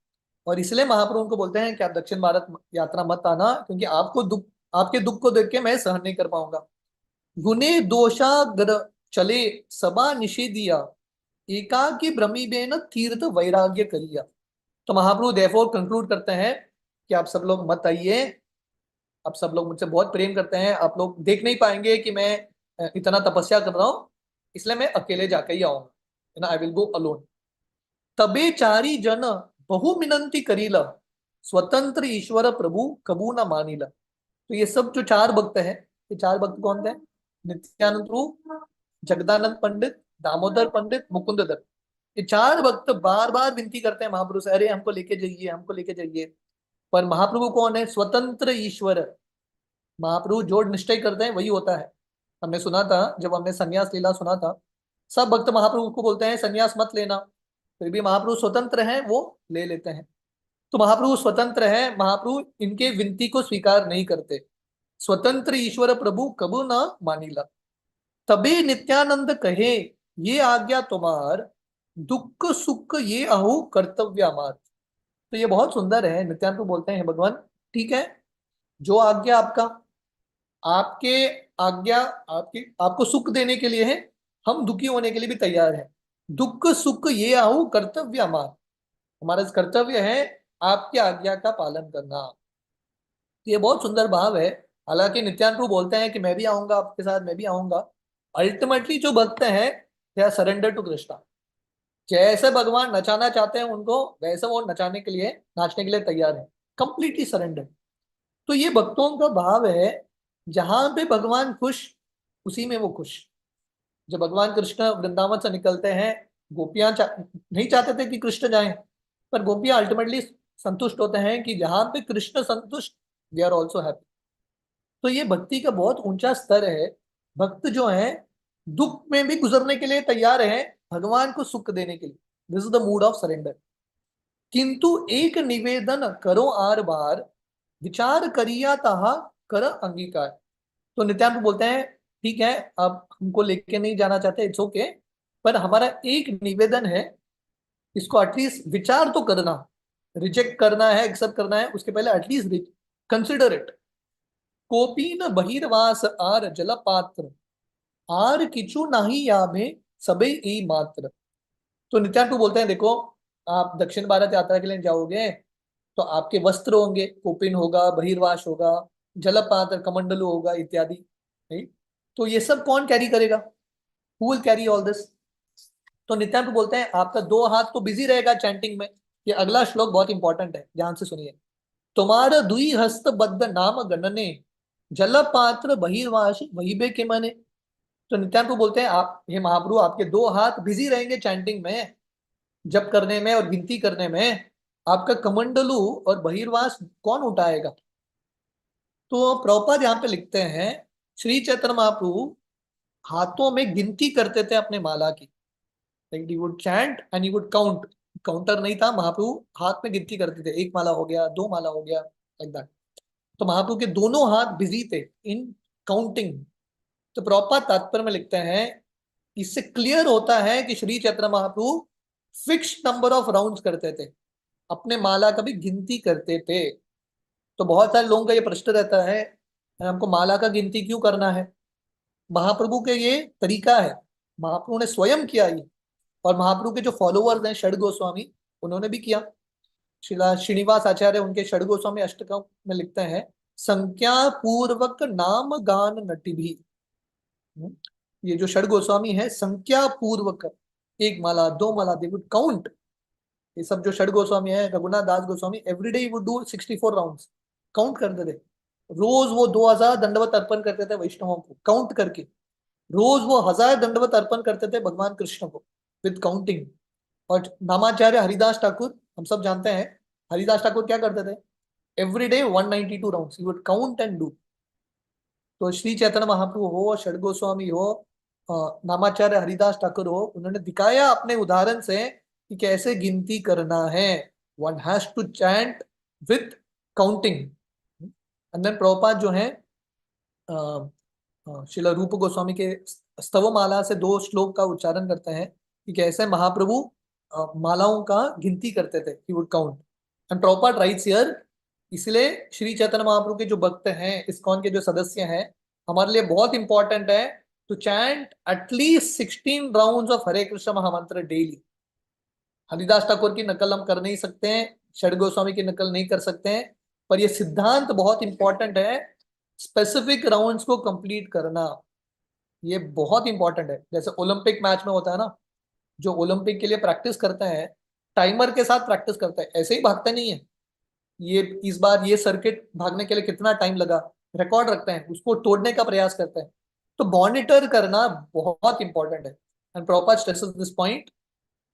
और इसलिए महाप्रभु उनको बोलते हैं कि आप दक्षिण भारत यात्रा मत आना, क्योंकि आपको दुख, आपके दुख को देख के मैं सहन नहीं कर पाऊंगा। गुने दोषाग्र चले सबा निषेधिया, एकाकी भ्रमी बेन तीर्थ वैराग्य करिया। तो महाप्रभु देयरफॉर कंक्लूड करते हैं कि आप सब लोग मत आइए, आप सब लोग मुझसे बहुत प्रेम करते हैं, आप लोग देख नहीं पाएंगे कि मैं इतना तपस्या कर रहा हूं, इसलिए मैं अकेले जाकर ही आऊंगा, आई विल गो अलोन। तबे चारी जन बहु मिनंती करीला, स्वतंत्र ईश्वर प्रभु कबू न मानीला। तो ये सब जो चार भक्त हैं, ये चार भक्त कौन थे? नित्यानंद प्रभु, जगदानंद पंडित, दामोदर पंडित, मुकुंद दत्त। ये चार भक्त बार बार विनती करते हैं महाप्रभु से, अरे हमको लेके जाइए, हमको लेके जाइए। पर महाप्रभु कौन है? स्वतंत्र ईश्वर। महाप्रभु जो निश्चय करते हैं वही होता है। हमने सुना था, जब हमने संन्यास लीला सुना था, सब भक्त महाप्रभु को बोलते हैं संन्यास मत लेना, फिर भी महाप्रभु स्वतंत्र हैं, वो ले लेते हैं। तो महाप्रभु स्वतंत्र है, महाप्रभु इनके विनती को स्वीकार नहीं करते। स्वतंत्र ईश्वर प्रभु कबू न मानीला, तबे नित्यानंद कहे ये आज्ञा तुम्हार, दुख सुख ये अहो कर्तव्य अमार। तो ये बहुत सुंदर है। नित्यानंद प्रभु बोलते हैं, "हे भगवान, ठीक है, जो आज्ञा आपका, आपके आज्ञा आपकी, आपको सुख देने के लिए है, हम दुखी होने के लिए भी तैयार हैं। दुख सुख ये आहू कर्तव्य हमारा, हमारा कर्तव्य है आपकी आज्ञा का पालन करना।" तो ये बहुत सुंदर भाव है। हालांकि नित्यानंद प्रभु बोलते हैं कि मैं भी आऊंगा आपके साथ, मैं भी आऊंगा। अल्टीमेटली जो भक्त हैं they are surrender to Krishna. जैसे भगवान नचाना चाहते हैं उनको, वैसे वो नचाने के लिए, नाचने के लिए तैयार है, कंप्लीटली सरेंडर। तो ये भक्तों का भाव है, जहां पे भगवान खुश उसी में वो खुश। जब भगवान कृष्ण वृंदावन से निकलते हैं, गोपियां नहीं चाहते थे कि कृष्ण जाएं, पर गोपियां अल्टीमेटली संतुष्ट होते हैं कि जहां पे कृष्ण संतुष्ट, दे आर ऑल्सो हैप्पी। तो ये भक्ति का बहुत ऊंचा स्तर है। भक्त जो है दुख में भी गुजरने के लिए तैयार है भगवान को सुख देने के लिए। This is the mood of surrender. किंतु एक निवेदन करो आर बार, विचार करिया ताहा कर अंगीकार। तो नित्यानंद बोलते हैं, ठीक है, अब हमको लेके नहीं जाना चाहते, इट्स ओके, पर हमारा एक निवेदन है, इसको एटलीस्ट विचार तो करना। रिजेक्ट करना है, एक्सेप्ट करना है, उसके पहले एटलीस्ट कंसिडर इट। कोपीन बहिर्वास आर जल पात्र, आर किचु नाही यामे सबे ई मात्र। तो नित्यानंद बोलते हैं, देखो, आप दक्षिण भारत यात्रा के लिए जाओगे तो आपके वस्त्र होंगे, कोपिन होगा, बहिर्वास होगा, जलपात्र, कमंडलू होगा, इत्यादि, नहीं? तो ये सब कौन कैरी करेगा? Who will carry all this? तो नित्यानंद बोलते हैं, आपका दो हाथ तो बिजी रहेगा चैंटिंग में। ये अगला श्लोक बहुत इंपॉर्टेंट है, ध्यान से सुनिए। तुम्हारा दुई हस्त बद्ध नाम गणने, जलपात्र बहिर्वास वही के मने। तो नित्यानंद बोलते हैं, आप हे महाप्रभु, आपके दो हाथ बिजी रहेंगे चैंटिंग में, जप करने में और गिनती करने में। आपका कमंडलू और बहिर्वास कौन उठाएगा? तो प्रभुपाद यहाँ पे लिखते हैं, श्री चैतन्य महाप्रभु हाथों में गिनती करते थे अपने माला की। Like he would chant and he would count. Counter नहीं था, महाप्रभु हाथ में गिनती करते थे, एक माला हो गया, दो माला हो गया, लाइक दैट। तो महाप्रभु के दोनों हाथ बिजी थे इन काउंटिंग। तो प्रभुपाद तात्पर्य में लिखते हैं, इससे क्लियर होता है कि Shri Chaitanya Mahaprabhu fix number of rounds करते थे। अपने माला का भी गिनती करते थे। तो बहुत सारे लोगों का ये प्रश्न रहता है, हमको माला का गिनती क्यों करना है? महाप्रभु के ये तरीका है, महाप्रभु ने स्वयं किया ये, और महाप्रभु के जो फॉलोअर्स हैं षड गोस्वामी, उन्होंने भी किया। शिला श्रीनिवास आचार्य उनके षड गोस्वामी अष्टकम में लिखते हैं, संख्या पूर्वक नाम गान नटि भी। ये जो षड गोस्वामी है, संख्या पूर्वक, एक माला, दो माला, दे वुड काउंट। ये सब जो षड गोस्वामी है, Raghunath Das Goswami, everyday would do 64 rounds, count करते थे। रोज वो 2000 दंडवत अर्पण करते थे वैष्णवों को काउंट करके। रोज वो 1000 दंडवत अर्पण करते थे भगवान कृष्ण को विद काउंटिंग। और नामाचार्य हरिदास ठाकुर, हम सब जानते हैं, हरिदास ठाकुर क्या करते थे? Everyday 192 rounds he would count and do. तो श्री चैतन्य महाप्रभु हो, षड गोस्वामी हो, नामाचार्य हरिदास ठाकुर हो, उन्होंने दिखाया अपने उदाहरण से कि कैसे गिनती करना है। One has to chant with counting. And then Prabhupada जो है, श्रील रूप गोस्वामी के स्तवमाला से 2 श्लोक का उच्चारण करते हैं कि कैसे महाप्रभु मालाओं का गिनती करते थे, he would count. And Prabhupada writes here, इसलिए श्री चैतन्य महाप्रभु के जो भक्त हैं, इस्कॉन के जो सदस्य हैं, हमारे लिए बहुत इंपॉर्टेंट है to chant at least 16 rounds of Hare Krishna महामंत्र डेली। हरिदास ठाकुर की नकल हम कर नहीं सकते हैं, षड गोस्वामी की नकल नहीं कर सकते हैं, पर यह सिद्धांत बहुत इंपॉर्टेंट है, स्पेसिफिक राउंड्स को कंप्लीट करना। ये बहुत इंपॉर्टेंट है। जैसे ओलंपिक मैच में होता है ना, जो ओलंपिक के लिए प्रैक्टिस करते हैं, टाइमर के साथ प्रैक्टिस करते हैं, ऐसे ही भागते नहीं है। ये इस बार ये सर्किट भागने के लिए कितना टाइम लगा, रिकॉर्ड रखते हैं, उसको तोड़ने का प्रयास करते हैं। तो मॉनिटर करना बहुत इंपॉर्टेंट है। And proper stresses this point.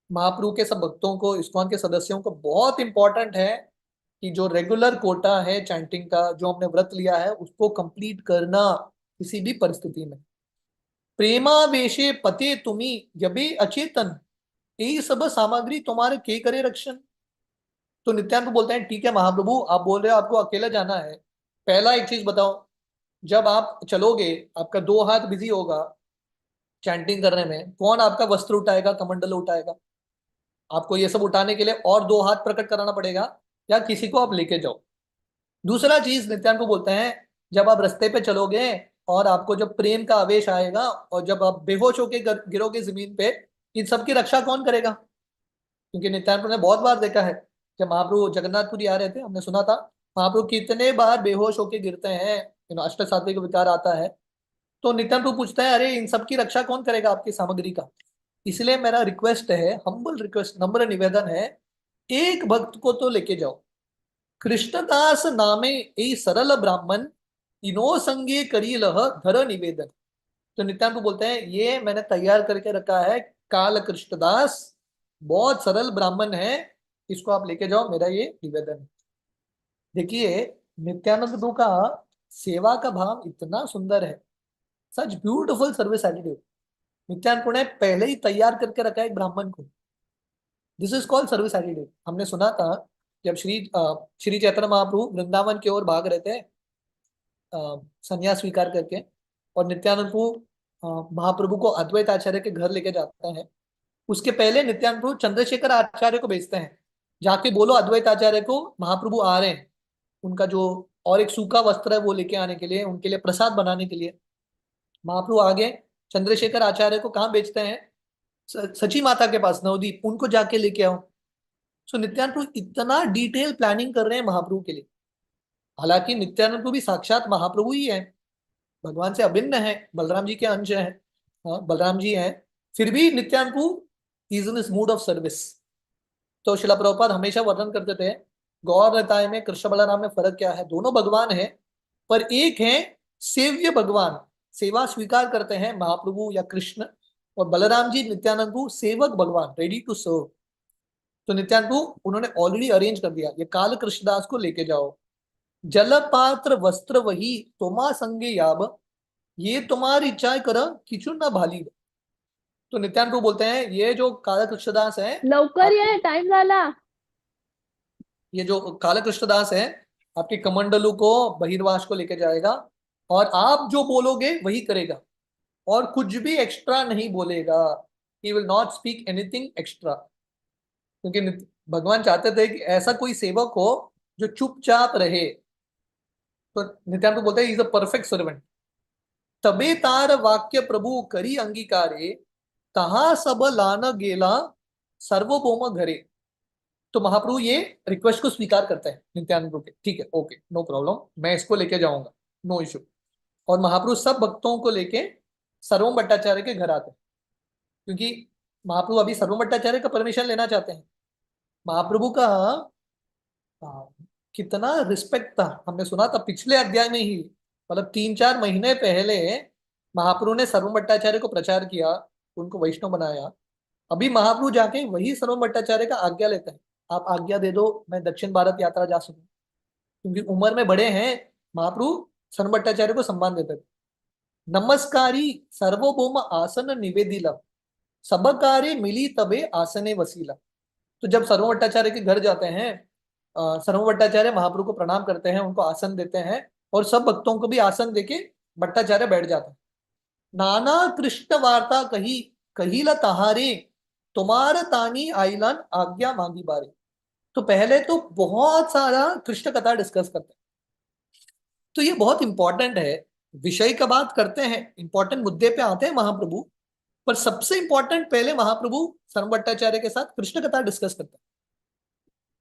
Mahaprabhu के सब भक्तों को, इस्कॉन के सदस्यों को बहुत इंपॉर्टेंट है कि जो रेगुलर कोटा है चैंटिंग का, जो हमने व्रत लिया है, उसको कंप्लीट करना किसी भी परिस्थिति में। प्रेमावेशे पते तुम्ही यबे अचेतन, यही सब सामग्री तुम्हारे के करे रक्षण। तो नित्यानंद बोलते हैं, ठीक है महाप्रभु, आप बोल रहे हो आपको अकेले जाना है, पहला एक चीज बताओ, जब आप चलोगे, आपका 2 हाथ बिजी होगा चैंटिंग करने में, कौन आपका वस्त्र उठाएगा, कमंडल उठाएगा? आपको ये सब उठाने के लिए और 2 हाथ प्रकट कराना पड़ेगा, या किसी को आप लेके जाओ। दूसरा चीज नित्यानंद को बोलते हैं, जब आप रास्ते पे चलोगे और आपको जब प्रेम का आवेश आएगा और जब आप बेहोश होके गिरोगे जमीन पे, इन सब की रक्षा कौन करेगा? क्योंकि नित्यानंद ने बहुत बार देखा है, जब महाप्रभु जगन्नाथपुरी आ रहे थे, हमने सुना था महाप्रभु कितने बार बेहोश होके गिरते हैं, अष्ट सात्विक विकार आता है। तो नित्यानंद पूछते हैं, अरे इन सब की रक्षा कौन करेगा आपकी सामग्री का? इसलिए मेरा रिक्वेस्ट है, हम्बल रिक्वेस्ट, नम्र निवेदन है, एक भक्त को तो लेके जाओ। कृष्णदास नामे ए सरल ब्राह्मण, इनो संगे करी लह धर निवेदन। तो नित्यानंद बोलते हैं, ये मैंने तैयार करके रखा है, काल कृष्णदास बहुत सरल ब्राह्मण है, इसको आप लेके जाओ, मेरा ये निवेदन है। देखिए नित्यानंद प्रभु का सेवा का भाव इतना सुंदर है, such beautiful service attitude. Nityananda Prabhu ने पहले ही तैयार करके रखा है एक ब्राह्मण को। This is called service attitude. हमने सुना था जब श्री चैतन्य महाप्रभु वृंदावन की ओर भाग रहे थे संन्यास स्वीकार करके, और नित्यानंद प्रभु महाप्रभु को अद्वैत आचार्य के घर लेके जाते हैं। उसके पहले नित्यानंद प्रभु चंद्रशेखर आचार्य को भेजते हैं, जाके बोलो अद्वैत आचार्य को महाप्रभु आ रहे हैं, उनका जो और एक सूखा वस्त्र है वो लेके आने के लिए, उनके लिए प्रसाद बनाने के लिए। महाप्रभु आगे चंद्रशेखर आचार्य को कहाँ भेजते हैं? सची माता के पास, नवदीप, उनको जाके लेके आओ। सो नित्यानंद प्रभु इतना डिटेल प्लानिंग कर रहे हैं महाप्रभु के लिए। हालांकि नित्यानंद प्रभु भी साक्षात महाप्रभु ही है, भगवान से अभिन्न है, बलराम जी के अंश है, हाँ बलराम जी हैं, फिर भी Nityananda Prabhu is in this mood of service. तो शिला प्रभुपाद हमेशा वर्णन करते थे, गौर निताय में कृष्ण बलराम में फर्क क्या है? दोनों भगवान है, पर एक है सेव्य भगवान, सेवा स्वीकार करते हैं महाप्रभु या कृष्ण, और बलराम जी नित्यानंद प्रभु सेवक भगवान, रेडी टू सर्व। तो नित्यानंद प्रभु उन्होंने ऑलरेडी अरेंज कर दिया, ये काल कृष्णदास को लेके जाओ, जल पात्र वस्त्र वही तोमा संगे याब, ये तुम्हारी इच्छा कर किचु न भाली। तो नित्यानंद प्रभु बोलते हैं, ये जो काला कृष्णदास है, लवकर ये टाइम झाला। ये जो काला कृष्णदास है आपके कमंडलू को, बहिर्वास को लेके जाएगा, और आप जो बोलोगे वही करेगा, और कुछ भी एक्स्ट्रा नहीं बोलेगा। He will not speak anything extra. क्योंकि भगवान चाहते थे कि ऐसा कोई सेवक हो जो चुपचाप रहे। तो नित्यानंद बोलते हैं इज अ परफेक्ट सर्वेंट। तबे तार वाक्य प्रभु करी अंगीकारे, तहा सब लान गेला सर्वभौम घरे। तो महाप्रभु ये रिक्वेस्ट को स्वीकार करते हैं नित्यानंद प्रभु के, ठीक है, ओके, नो प्रॉब्लम, मैं इसको लेके जाऊंगा, नो इशू। और महाप्रभु सब भक्तों को लेके सर्वम भट्टाचार्य के घर आते हैं, क्योंकि महाप्रभु अभी सर्वम भट्टाचार्य का परमिशन लेना चाहते हैं। महाप्रभु का आ, कितना रिस्पेक्ट था, हमने सुना था पिछले अध्याय में ही, मतलब 3-4 महीने पहले महाप्रभु ने सर्वम भट्टाचार्य को प्रचार किया, उनको वैष्णव बनाया। अभी महाप्रभु जाके वही सर्वम भट्टाचार्य का आज्ञा लेते हैं, आप आज्ञा दे दो मैं दक्षिण भारत यात्रा जा सकूं, क्योंकि उम्र में बड़े हैं। महाप्रभु सर्वम भट्टाचार्य को सम्मान देते थे। नमस्कारी सर्वभौम आसन निवेदिला, सब कार्य मिली तबे आसने वसीला। तो जब सर्वम भट्टाचार्य के घर जाते हैं, सर्वम भट्टाचार्य महाप्रभु को प्रणाम करते हैं, उनको आसन देते हैं, और सब भक्तों को भी आसन देके भट्टाचार्य बैठ जाते हैं। नाना कृष्ण वार्ता कही कहिला तहारे, तुम्हार तानी आइलन आज्ञा मांगी बारे। तो पहले तो बहुत सारा कृष्ण कथा डिस्कस करते हैं। तो ये बहुत इंपॉर्टेंट है, विषय का बात करते हैं, इंपॉर्टेंट मुद्दे पे आते हैं महाप्रभु, पर सबसे इंपॉर्टेंट पहले महाप्रभु सर्वम भट्टाचार्य के साथ कृष्ण कथा डिस्कस करते हैं।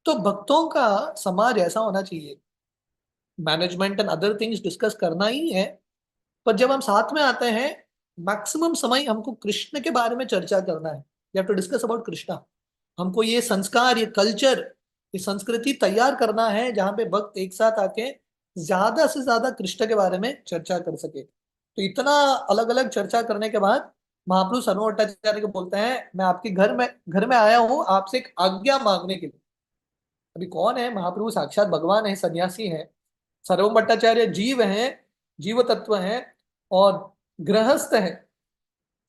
तो भक्तों का समाज ऐसा होना चाहिए, management and other things discuss करना ही है, पर जब हम साथ में आते हैं मैक्सिमम समय हमको कृष्ण के बारे में चर्चा करना है। We have to discuss about Krishna. हमको ये संस्कार, ये कल्चर, ये संस्कृति तैयार करना है जहां पे भक्त एक साथ आके ज्यादा से ज्यादा कृष्ण के बारे में चर्चा कर सके। तो इतना अलग अलग चर्चा करने के बाद महाप्रभु सर्वम भट्टाचार्य को बोलते हैं, मैं आपके घर में आया हूँ आपसे एक आज्ञा मांगने के लिए। अभी कौन है महाप्रभु? साक्षात भगवान है, सन्यासी है। सर्वम भट्टाचार्य जीव हैं, जीव तत्व हैं और गृहस्थ हैं,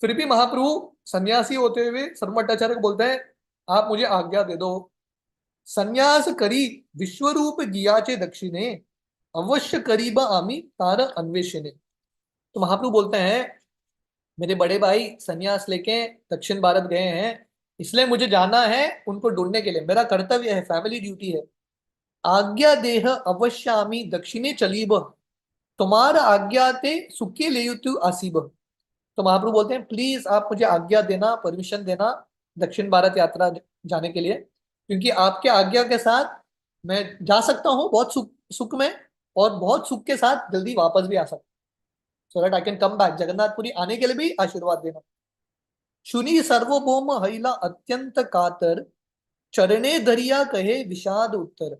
फिर भी महाप्रभु सन्यासी होते हुए सर्वम भट्टाचार्य को बोलते हैं आप मुझे आज्ञा दे दो। संन्यास करी विश्वरूप गियाचे दक्षिणे, अवश्य करीब आमी तार अन्वेषणे। तो महाप्रभु बोलते हैं मेरे बड़े भाई संन्यास लेके दक्षिण भारत गए हैं, इसलिए मुझे जाना है उनको ढूंढने के लिए, मेरा कर्तव्य है, फैमिली ड्यूटी है। आज्ञा देह अवश्यामी दक्षिणे चलीब, तुम्हारा आज्ञा ते सुखे ले आसीब। तो महाप्रभु बोलते हैं प्लीज आप मुझे आज्ञा देना, परमिशन देना दक्षिण भारत यात्रा जाने के लिए, क्योंकि आपके आज्ञा के साथ मैं जा सकता हूँ बहुत सुख सुख में, और बहुत सुख के साथ जल्दी वापस भी आ सकता हूँ, so that I can come back. Jagannath Puri आने के लिए भी आशीर्वाद देना। सुनी सर्वभौम हईला अत्यंत कातर, चरणे धरिया कहे विषाद उत्तर।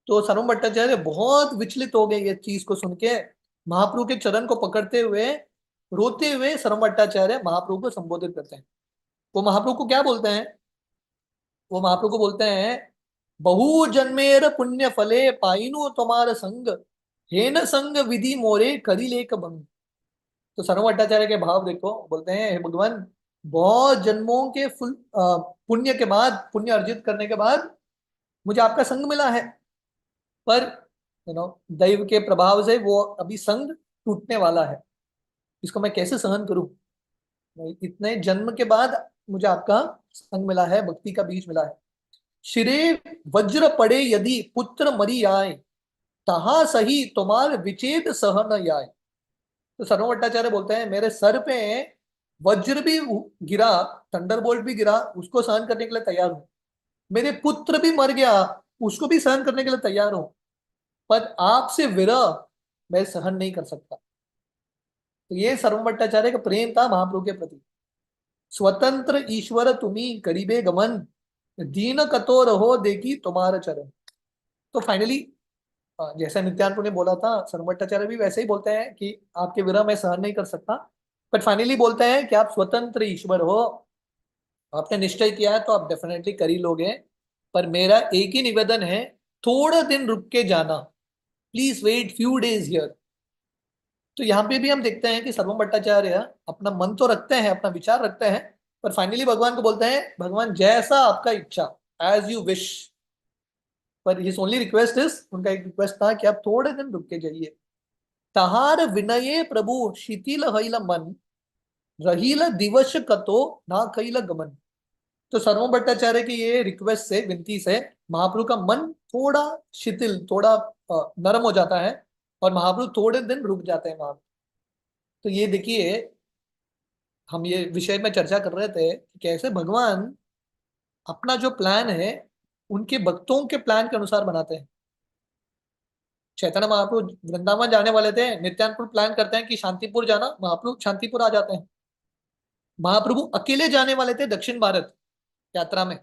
तो सर्वम भट्टाचार्य बहुत विचलित हो गए ये चीज को सुन के। महाप्रभु के चरण को पकड़ते हुए रोते हुए सर्वम भट्टाचार्य महाप्रभु को संबोधित करते हैं। वो महाप्रभु को क्या बोलते हैं? वो महाप्रभु को बोलते हैं बहु जन्मेर पुण्य फले पाइनु तुम्हार संग, हेन संग विधि मोरे करी लेक भंग। तो सर्वम भट्टाचार्य के भाव देखो, बोलते हैं हे भगवान, बहुत जन्मों के फुल पुण्य के बाद, पुण्य अर्जित करने के बाद मुझे आपका संग मिला है, पर दैव के प्रभाव से वो अभी संग टूटने वाला है, इसको मैं कैसे सहन करूं? इतने जन्म के बाद मुझे आपका संग मिला है, भक्ति का बीज मिला है। शिरे वज्र पड़े यदि पुत्र मरी आए, तहा सही तुम्हार विचेद सहन आए। तो सर्वम भट्टाचार्य बोलते हैं मेरे सर पे वज्र भी गिरा, थंडरबोल्ट भी गिरा, उसको सहन करने के लिए तैयार हूं। मेरे पुत्र भी मर गया, उसको भी सहन करने के लिए तैयार हूं, पर आपसे विरह मैं सहन नहीं कर सकता। तो ये सर्वम भट्टाचार्य का प्रेम था महाप्रभु के प्रति। स्वतंत्र ईश्वर तुम्ही करीबे गमन, दीन कतोर हो देखी तुम्हारा चरण। तो फाइनली जैसा नित्यानंद ने बोला था, सर्वम भट्टाचार्य भी वैसे ही बोलते हैं कि आपके विरह मैं सहन नहीं कर सकता, बट फाइनली बोलते हैं कि आप स्वतंत्र ईश्वर हो, आपने निश्चय किया है तो आप डेफिनेटली कर ही लोगे, पर मेरा एक ही निवेदन है, थोड़ा दिन रुक के जाना, please wait few days here. तो यहाँ पे भी हम देखते हैं कि सर्वम भट्टाचार्य अपना मन तो रखते हैं, अपना विचार रखते हैं, पर फाइनली भगवान को बोलते हैं भगवान जैसा आपका इच्छा, एज यू विश। पर हिज ओनली रिक्वेस्ट इज, उनका एक रिक्वेस्ट था कि आप थोड़े दिन रुक के जाइए। तहार विनये प्रभु शिथिल हईल मन, रहील दिवश कतो ना कईल गमन। तो सर्व भट्टाचार्य की ये रिक्वेस्ट से, विनती से महाप्रभु का मन थोड़ा शिथिल, थोड़ा नरम हो जाता है और महाप्रभु थोड़े दिन रुक जाते हैं वहां। तो ये देखिए, हम ये विषय में चर्चा कर रहे थे कि कैसे भगवान अपना जो प्लान है उनके भक्तों के प्लान के अनुसार बनाते हैं। चैतन्य महाप्रभु वृंदावन जाने वाले थे, नित्यानंद प्लान करते हैं कि शांतिपुर जाना, महाप्रभु शांतिपुर आ जाते हैं। महाप्रभु अकेले जाने वाले थे दक्षिण भारत यात्रा में,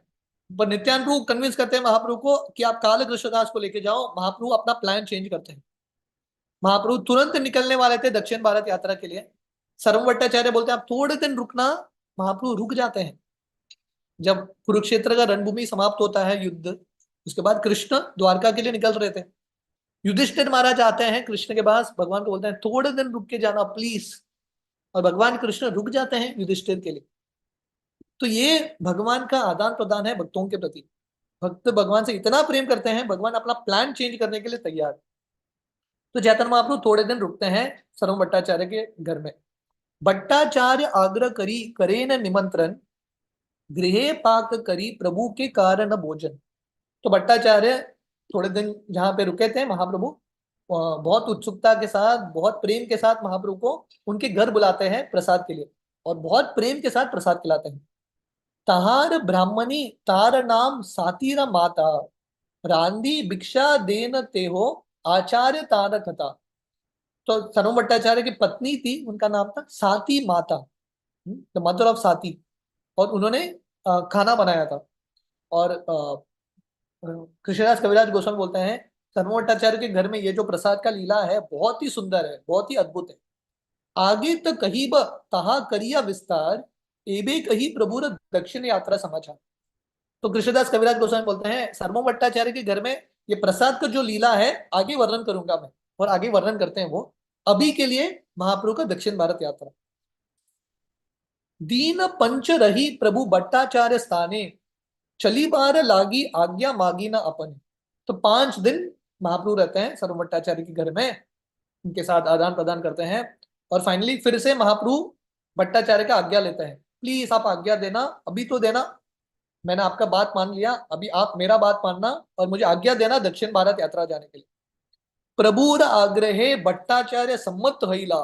पर नित्यानंद प्रभु कन्विंस करते हैं महाप्रभु को कि आप काल कृष्णदास को लेके जाओ। महाप्रभु अपना प्लान चेंज करते हैं। महाप्रभु तुरंत निकलने वाले थे दक्षिण भारत यात्रा के लिए। सर्व भट्टाचार्य बोलते हैं आप थोड़े दिन रुकना, महाप्रभु रुक जाते हैं। जब कुरुक्षेत्र का रणभूमि समाप्त होता है, युद्ध, उसके बाद कृष्ण द्वारका के लिए निकल रहे थे। युधिष्ठिर महाराज आते हैं कृष्ण के पास, भगवान को बोलते हैं थोड़े दिन रुक के जाना प्लीज, और भगवान कृष्ण रुक जाते हैं युधिष्ठिर के लिए। तो ये भगवान का आदान प्रदान है भक्तों के प्रति। भक्त भगवान से इतना प्रेम करते हैं, भगवान अपना प्लान चेंज करने के लिए तैयार। तो चैतन्य महाप्रभु थोड़े दिन रुकते हैं सर्व भट्टाचार्य के घर में। भट्टाचार्य आग्रह करी करेन निमंत्रण, गृहे पाक करी प्रभु के कारण भोजन। तो भट्टाचार्य थोड़े दिन जहां पे रुके थे, महाप्रभु बहुत उत्सुकता के साथ, बहुत प्रेम के साथ महाप्रभु को उनके घर बुलाते हैं प्रसाद के लिए, और बहुत प्रेम के साथ प्रसाद खिलाते हैं। तहार ब्राह्मणी तार नाम सातीरा माता, रांदी भिक्षा देन ते हो आचार्य तार कथा। तो सर्व भट्टाचार्य की पत्नी थी, उनका नाम था साती माता, द मदर ऑफ साती, और उन्होंने खाना बनाया था। और कृष्णदास कविराज गोस्वामी बोलते हैं सर्व भट्टाचार्य के घर में ये जो प्रसाद का लीला है बहुत ही सुंदर है, बहुत ही अद्भुत है। आगे तो कही ब तहा करिया विस्तार, एबे कही प्रभु दक्षिण यात्रा समाचार। तो कृष्णदास कविराज गोस्वामी बोलते हैं सर्व भट्टाचार्य के घर में ये प्रसाद का जो लीला है आगे वर्णन करूंगा मैं, और आगे वर्णन करते हैं वो। अभी के लिए महाप्रभु का दक्षिण भारत यात्रा। दीन पंच रही प्रभु भट्टाचार्य स्थाने, चली बार लागी आज्ञा मागी ना अपन। तो 5 दिन महाप्रभु रहते हैं सर्व भट्टाचार्य के घर में, उनके साथ आदान प्रदान करते हैं, और फाइनली फिर से महाप्रभु भट्टाचार्य का आज्ञा लेते हैं। प्लीज आप आज्ञा देना, अभी तो देना, मैंने आपका बात मान लिया, अभी आप मेरा बात मानना और मुझे आज्ञा देना दक्षिण भारत यात्रा जाने के लिए। प्रभुर आग्रहे भट्टाचार्य सम्मत होइला,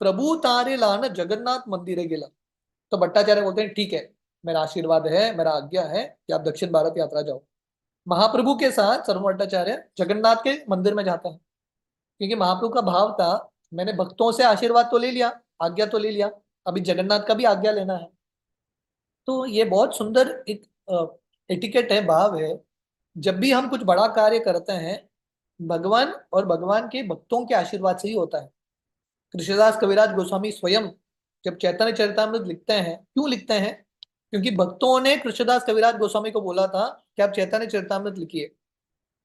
प्रभु तारे लान जगन्नाथ मंदिर गेला। तो भट्टाचार्य बोलते हैं ठीक है, मेरा आशीर्वाद है, मेरा आज्ञा है कि आप दक्षिण भारत यात्रा जाओ। महाप्रभु के साथ सर्व भट्टाचार्य जगन्नाथ के मंदिर में जाते हैं, क्योंकि महाप्रभु का भाव था मैंने भक्तों से आशीर्वाद तो ले लिया, आज्ञा तो ले लिया, अभी जगन्नाथ का भी आज्ञा लेना है। तो ये बहुत सुंदर एक एटिकेट है, भाव है। जब भी हम कुछ बड़ा कार्य करते हैं, भगवान और भगवान के भक्तों के आशीर्वाद से ही होता है। कृष्णदास कविराज गोस्वामी स्वयं जब चैतन्य चरितामृत लिखते हैं, क्यों लिखते हैं? क्योंकि भक्तों ने कृष्णदास कविराज गोस्वामी को बोला था कि आप चैतन्य चरितामृत लिखिए,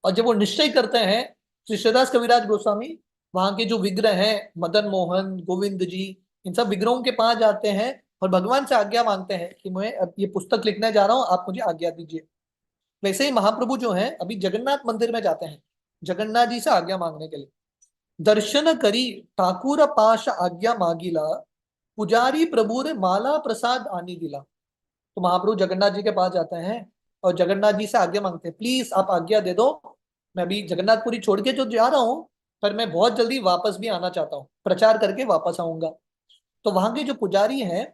और जब वो निश्चय करते हैं, कृष्णदास कविराज गोस्वामी वहां के जो विग्रह हैं, मदन मोहन, गोविंद जी, इन सब विग्रहों के पास जाते हैं और भगवान से आज्ञा मांगते हैं कि मैं अब ये पुस्तक लिखने जा रहा हूँ, आप मुझे आज्ञा दीजिए। वैसे ही महाप्रभु जो है अभी जगन्नाथ मंदिर में जाते हैं जगन्नाथ जी से आज्ञा मांगने के लिए। दर्शन करी ठाकुर पाश आज्ञा मांगिला, पुजारी प्रभु रे माला प्रसाद आनी दिला। तो महाप्रभु जगन्नाथ जी के पास जाते हैं और जगन्नाथ जी से आज्ञा मांगते हैं, प्लीज आप आज्ञा दे दो, मैं अभी जगन्नाथपुरी छोड़ के जो जा रहा हूँ, पर मैं बहुत जल्दी वापस भी आना चाहता हूँ, प्रचार करके वापस आऊंगा। तो वहां के जो पुजारी हैं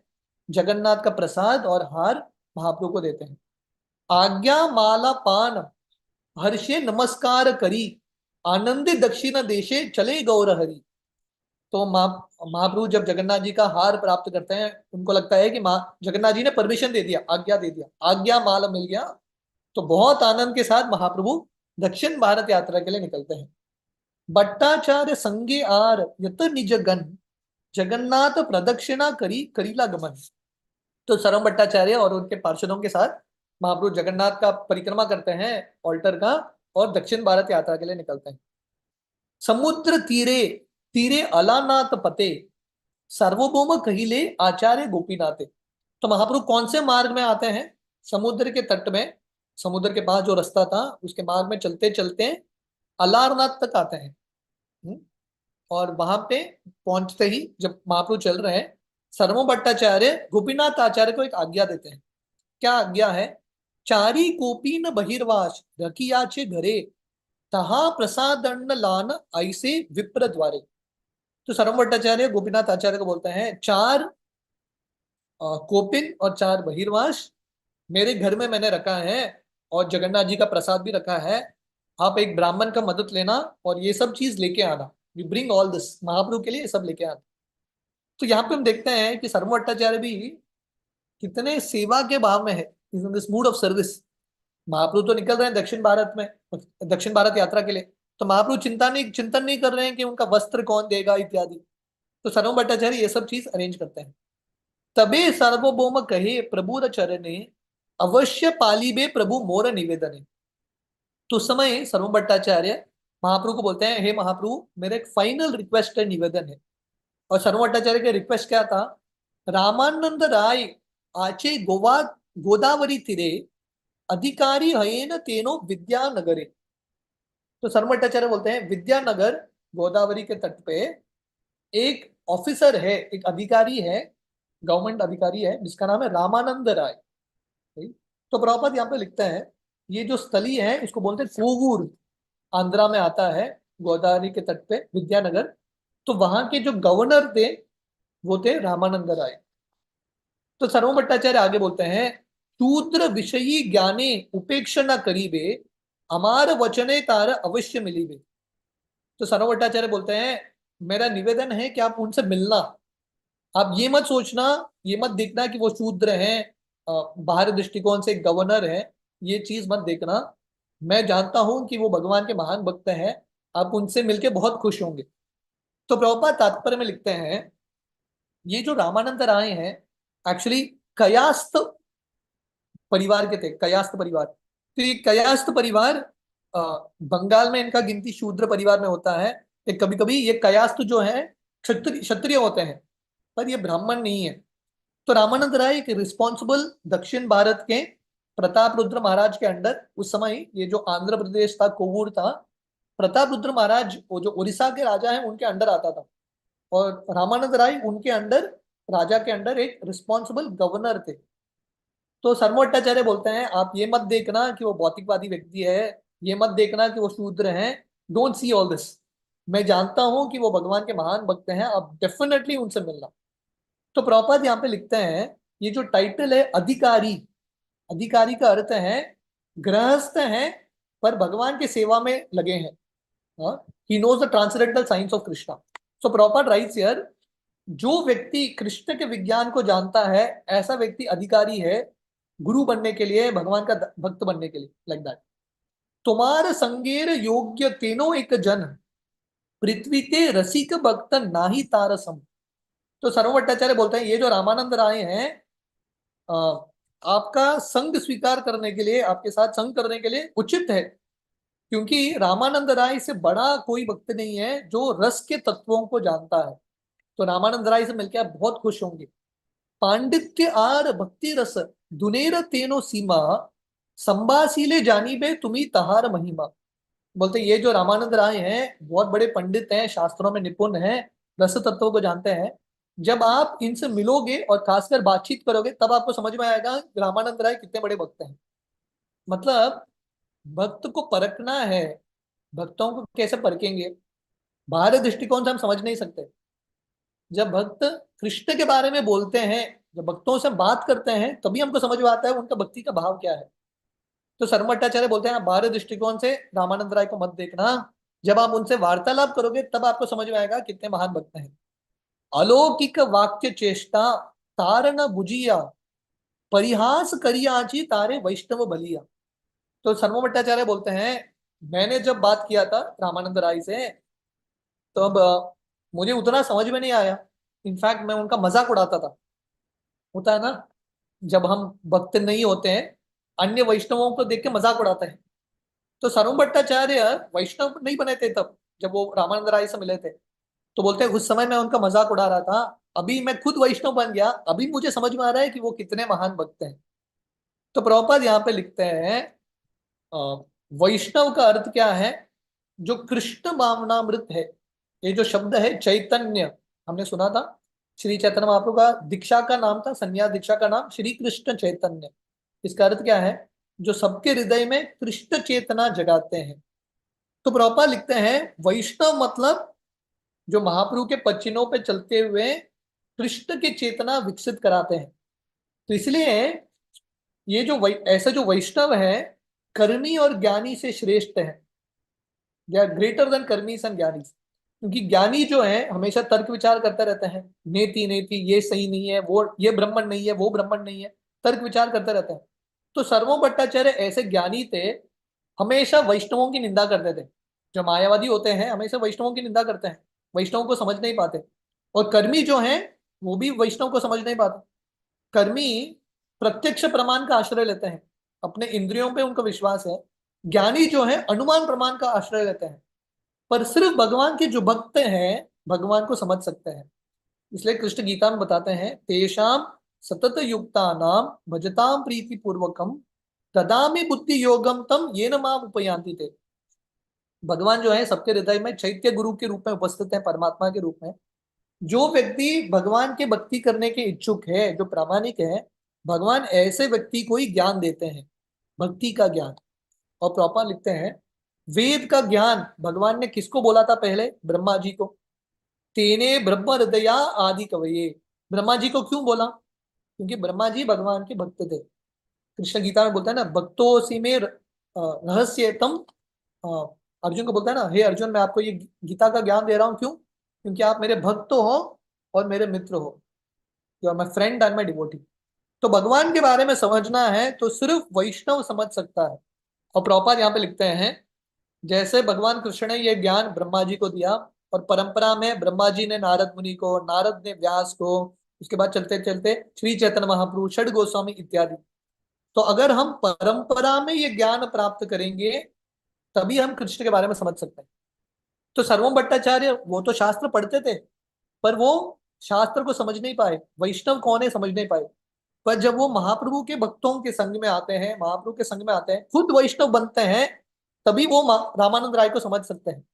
जगन्नाथ का प्रसाद और हार महाप्रभु को देते हैं। आज्ञा माला पान हर्षे नमस्कार करी, आनंदे दक्षिण देशे चले गौर हरि। तो महाप्रभु जब जगन्नाथ जी का हार प्राप्त करते हैं, उनको लगता है कि माँ जगन्नाथ जी ने परमिशन दे दिया, आज्ञा दे दिया, आज्ञा माला मिल गया। तो बहुत आनंद के साथ महाप्रभु दक्षिण भारत यात्रा के लिए निकलते हैं। भट्टाचार्य संगे आर यत निज गण, जगन्नाथ प्रदक्षिणा करी करीला गमन। तो सर्व भट्टाचार्य और उनके पार्षदों के साथ महाप्रभु जगन्नाथ का परिक्रमा करते हैं, ऑल्टर का, और दक्षिण भारत यात्रा के लिए निकलते हैं। समुद्र तीरे तीरे अलानाथ पते, सार्वभौम कहिले आचार्य गोपीनाथे। तो महाप्रभु कौन से मार्ग में आते हैं? समुद्र के तट में, समुद्र के पास जो रास्ता था उसके मार्ग में चलते चलते अलारनाथ तक आते हैं। और वहां पे पहुंचते ही जब महाप्रभु चल रहे हैं, सर्व भट्टाचार्य गोपीनाथ आचार्य को एक आज्ञा देते हैं क्या आज्ञा है? चारी कोपी न बहिर्वास रखियाचे घरे, तहा प्रसादन्न लान ऐसे विप्र द्वारे। तो सरम भट्टाचार्य गोपीनाथ आचार्य को बोलते हैं, चार कोपिन और चार बहिर्वास मेरे घर में मैंने रखा है, और जगन्नाथ जी का प्रसाद भी रखा है। आप एक ब्राह्मण का मदद लेना और ये सब चीज लेके आना, यू ब्रिंग ऑल दिस, महाप्रभु के लिए ये सब लेके आना। तो यहाँ पे हम देखते हैं कि सरम भट्टाचार्य भी कितने सेवा के भाव में है, is in this mood of service. Mahaprabhu तो निकल रहे हैं दक्षिण भारत में, दक्षिण भारत यात्रा के लिए, तो महाप्रभु चिंतन नहीं कर रहे हैं कि उनका वस्त्र कौन देगा इत्यादि। तो सरम भट्टाचार्य ये सब चीज अरेंज करते हैं। तबे सार्वभौम कहे प्रभुर चरणे, अवश्य पालिबे प्रभु मोर निवेदने। तो उस समय सरम भट्टाचार्य महाप्रभु को बोलते हैं, हे महाप्रभु, मेरा एक फाइनल रिक्वेस्ट है, निवेदन है। और सरम भट्टाचार्य का रिक्वेस्ट क्या था? रामानंद राय आचे गोदावरी तीरे, अधिकारी हयेन तेनो विद्यानगरे। तो सरम भट्टाचार्य बोलते हैं, विद्यानगर गोदावरी के तट पे एक ऑफिसर है, एक अधिकारी है, गवर्नमेंट अधिकारी है, जिसका नाम है रामानंद राय। तो प्रभुपाद यहाँ पे लिखते हैं, ये जो स्थली है इसको बोलते हैं कोवूर, आंध्रा में आता है, गोदावरी के तट पे विद्यानगर। तो वहां के जो गवर्नर थे वो थे रामानंद राय। तो सरम भट्टाचार्य आगे बोलते हैं, शूद्र विषयी ज्ञाने उपेक्षा न करीबे, अमार वचने तार अवश्य मिलीबे। तो सरम भट्टाचार्य बोलते हैं, मेरा निवेदन है कि आप उनसे मिलना। आप ये मत सोचना, ये मत देखना कि वो शूद्र हैं, बाहरी दृष्टिकोण से गवर्नर है, ये चीज मत देखना। मैं जानता हूं कि वो भगवान के महान भक्त हैं, आप उनसे मिलके बहुत खुश होंगे। तो प्रभुपाद तात्पर्य में लिखते हैं, ये जो रामानंद राय हैं एक्चुअली कयास्त परिवार के थे, कयास्त परिवार। तो ये कयास्त परिवार बंगाल में इनका गिनती शूद्र परिवार में होता है। कभी कभी ये कयास्त जो है क्षत्रिय होते हैं, पर ये ब्राह्मण नहीं है। तो रामानंद राय एक रिस्पॉन्सिबल दक्षिण भारत के प्रताप रुद्र महाराज के अंडर, उस समय ये जो आंध्र प्रदेश था, कोवूर था, प्रताप रुद्र महाराज वो जो उड़ीसा के राजा हैं उनके अंडर आता था, और रामानंद राय उनके अंडर, राजा के अंडर एक रिस्पॉन्सिबल गवर्नर थे। तो सरम भट्टाचार्य बोलते हैं, आप ये मत देखना कि वो भौतिकवादी व्यक्ति है, ये मत देखना कि वो शूद्र हैं, डोंट सी ऑल दिस। मैं जानता हूं कि वो भगवान के महान भक्त हैं, आप डेफिनेटली उनसे मिलना। तो प्रभुपाद यहाँ पे लिखते हैं, ये जो टाइटल है अधिकारी, अधिकारी का अर्थ है गृहस्थ हैं पर भगवान की सेवा में लगे हैं। He knows the transcendental science of Krishna. So Prabhupada writes here, जो व्यक्ति कृष्ण के विज्ञान को जानता है, ऐसा व्यक्ति अधिकारी है गुरु बनने के लिए, भगवान का भक्त बनने के लिए, लाइक दैट। तुम्हार संगेर योग्य तेनो एक जन, पृथ्वी ते रसिक भक्त नाही तारसम। तो सरम भट्टाचार्य बोलते हैं, ये जो रामानंद राय हैं, आपका संग स्वीकार करने के लिए, आपके साथ संग करने के लिए उचित है, क्योंकि रामानंद राय से बड़ा कोई भक्त नहीं है जो रस के तत्वों को जानता है। तो रामानंद राय से मिलकर आप बहुत खुश होंगे। पांडित्य आर भक्ति रस दुनेर तेनो सीमा, संबासीले जानीबे तुम्ही तहार महिमा। बोलते ये जो रामानंद राय हैं बहुत बड़े पंडित हैं, शास्त्रों में निपुण हैं, रस तत्वों को जानते हैं। जब आप इनसे मिलोगे और खासकर बातचीत करोगे, तब आपको समझ में आएगा रामानंद राय कितने बड़े भक्त हैं। मतलब भक्त को परखना है, भक्तों को कैसे परखेंगे? बाहरी दृष्टिकोण से हम समझ नहीं सकते। जब भक्त कृष्ण के बारे में बोलते हैं, जब भक्तों से बात करते हैं, तभी हमको समझ में आता है उनका भक्ति का भाव क्या है। तो सरम भट्टाचार्य बोलते हैं, आप बाहरी दृष्टिकोण से रामानंद राय को मत देखना, जब आप उनसे वार्तालाप करोगे तब आपको समझ में आएगा कितने महान भक्त हैं। अलौकिक वाक्य चेष्टा तारण बुझिया, परिहास करियाची तारे वैष्णव बलिया। तो सरम भट्टाचार्य बोलते हैं, मैंने जब बात किया था रामानंद राय से, तो अब मुझे उतना समझ में नहीं आया। इनफैक्ट मैं उनका मजाक उड़ाता था। होता है ना, जब हम भक्त नहीं होते हैं, अन्य वैष्णवों को देख के मजाक उड़ाते हैं। तो सरम भट्टाचार्य वैष्णव नहीं बने थे तब, जब वो रामानंद राय से मिले थे। तो बोलते हैं, उस समय मैं उनका मजाक उड़ा रहा था, अभी मैं खुद वैष्णव बन गया, अभी मुझे समझ में आ रहा है कि वो कितने महान भक्त हैं। तो प्रभुपाद यहाँ पे लिखते हैं, वैष्णव का अर्थ क्या है? जो कृष्ण भावनामृत है। ये जो शब्द है चैतन्य, हमने सुना था, श्री चैतन्य महाप्रभु का दीक्षा का नाम था, संन्यास दीक्षा का नाम श्री कृष्ण चैतन्य। इसका अर्थ क्या है? जो सबके हृदय में कृष्ण चेतना जगाते हैं। तो प्रभुपाद लिखते हैं वैष्णव मतलब जो महाप्रभु के पचिनों पे चलते हुए कृष्ण की चेतना विकसित कराते हैं। तो इसलिए ये जो ऐसा जो वैष्णव है कर्मी और ज्ञानी से श्रेष्ठ है, या ग्रेटर देन कर्मी एंड ज्ञानी। क्योंकि ज्ञानी जो है हमेशा तर्क विचार करते रहते हैं, नेति नेति, ये सही नहीं है, वो ये ब्राह्मण नहीं है, वो ब्राह्मण नहीं है, तर्क विचार करते रहते हैं। तो सर्वो भट्टाचार्य ऐसे ज्ञानी थे, हमेशा वैष्णवों की निंदा करते थे। जो मायावादी होते हैं हमेशा वैष्णवों की निंदा करते हैं, वैष्णवों को समझ नहीं पाते। और कर्मी जो हैं वो भी वैष्णव को समझ नहीं पाते। कर्मी प्रत्यक्ष प्रमाण का आश्रय लेते हैं, अपने इंद्रियों पे उनका विश्वास है। ज्ञानी जो है अनुमान प्रमाण का आश्रय लेते हैं। पर सिर्फ भगवान के जो भक्त हैं भगवान को समझ सकते हैं। इसलिए कृष्ण गीता में बताते हैं तेषाम सतत युक्ता नाम भजताम प्रीति पूर्वकम ददामि बुद्धि योगम तम येन माम उपयांति ते। भगवान जो है सबके हृदय में चैत्य गुरु के रूप में उपस्थित है, परमात्मा के रूप में। जो व्यक्ति भगवान के भक्ति करने के इच्छुक है, जो प्रामाणिक है, भगवान ऐसे व्यक्ति को ही ज्ञान देते हैं, भक्ति का ज्ञान। और प्रॉपर लिखते हैं वेद का ज्ञान भगवान ने किसको बोला था? पहले ब्रह्मा जी को। तेने ब्रह्म हृदया आदि कवये। ब्रह्मा जी को क्यों बोला? क्योंकि ब्रह्मा जी भगवान के भक्त थे। कृष्ण गीता में बोलता है ना भक्तोसी में रहस्यतम। अर्जुन को बोलता है ना, हे अर्जुन मैं आपको ये गीता का ज्ञान दे रहा हूँ। क्यों? क्योंकि आप मेरे भक्त हो और मेरे मित्र हो। You are my friend and my devotee. तो भगवान के बारे में समझना है तो सिर्फ वैष्णव समझ सकता है। और प्रॉपर यहाँ पे लिखते हैं जैसे भगवान कृष्ण ने यह ज्ञान ब्रह्मा जी को दिया, और परंपरा में ब्रह्मा जी ने नारद मुनि को, नारद ने व्यास को, उसके बाद चलते चलते श्री चैतन्य महाप्रभु, षड गोस्वामी इत्यादि। तो अगर हम परंपरा में ये ज्ञान प्राप्त करेंगे तभी हम कृष्ण के बारे में समझ सकते हैं। तो सर्वम भट्टाचार्य वो तो शास्त्र पढ़ते थे पर वो शास्त्र को समझ नहीं पाए, वैष्णव कौन है समझ नहीं पाए। पर जब वो महाप्रभु के भक्तों के संग में आते हैं, महाप्रभु के संग में आते हैं, खुद वैष्णव बनते हैं, तभी वो रामानंद राय को समझ सकते हैं।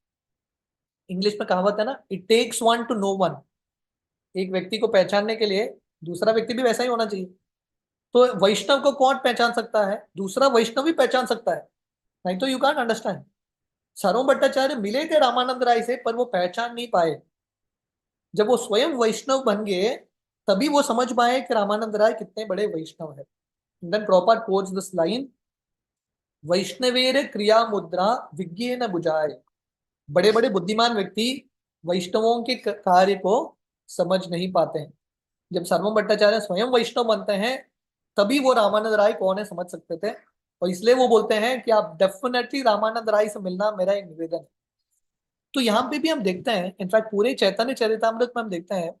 इंग्लिश में कहावत है ना, it takes one to know one. एक व्यक्ति को पहचानने के लिए दूसरा व्यक्ति भी वैसा ही होना चाहिए। तो वैष्णव को कौन पहचान सकता है? दूसरा वैष्णव भी पहचान सकता है, नहीं तो यू कांट अंडरस्टैंड। सर्वम भट्टाचार्य मिले थे रामानंद राय से पर वो पहचान नहीं पाए। जब वो स्वयं वैष्णव बन गए तभी वो समझ पाए कि रामानंद राय कितने बड़े वैष्णव है। Then proper quotes this line, वैष्णवेर क्रिया मुद्रा विज्ञे न बुझाए। बड़े बड़े बुद्धिमान व्यक्ति वैष्णवों के कार्य को समझ नहीं पाते हैं। जब सर्वम भट्टाचार्य स्वयं वैष्णव बनते हैं तभी वो रामानंद राय कौन है समझ सकते थे। और इसलिए वो बोलते हैं कि आप डेफिनेटली रामानंद राय से मिलना मेरा एक निवेदन है। तो यहाँ पे भी हम देखते हैं, इनफैक्ट पूरे चैतन्य चरितामृत में हम देखते हैं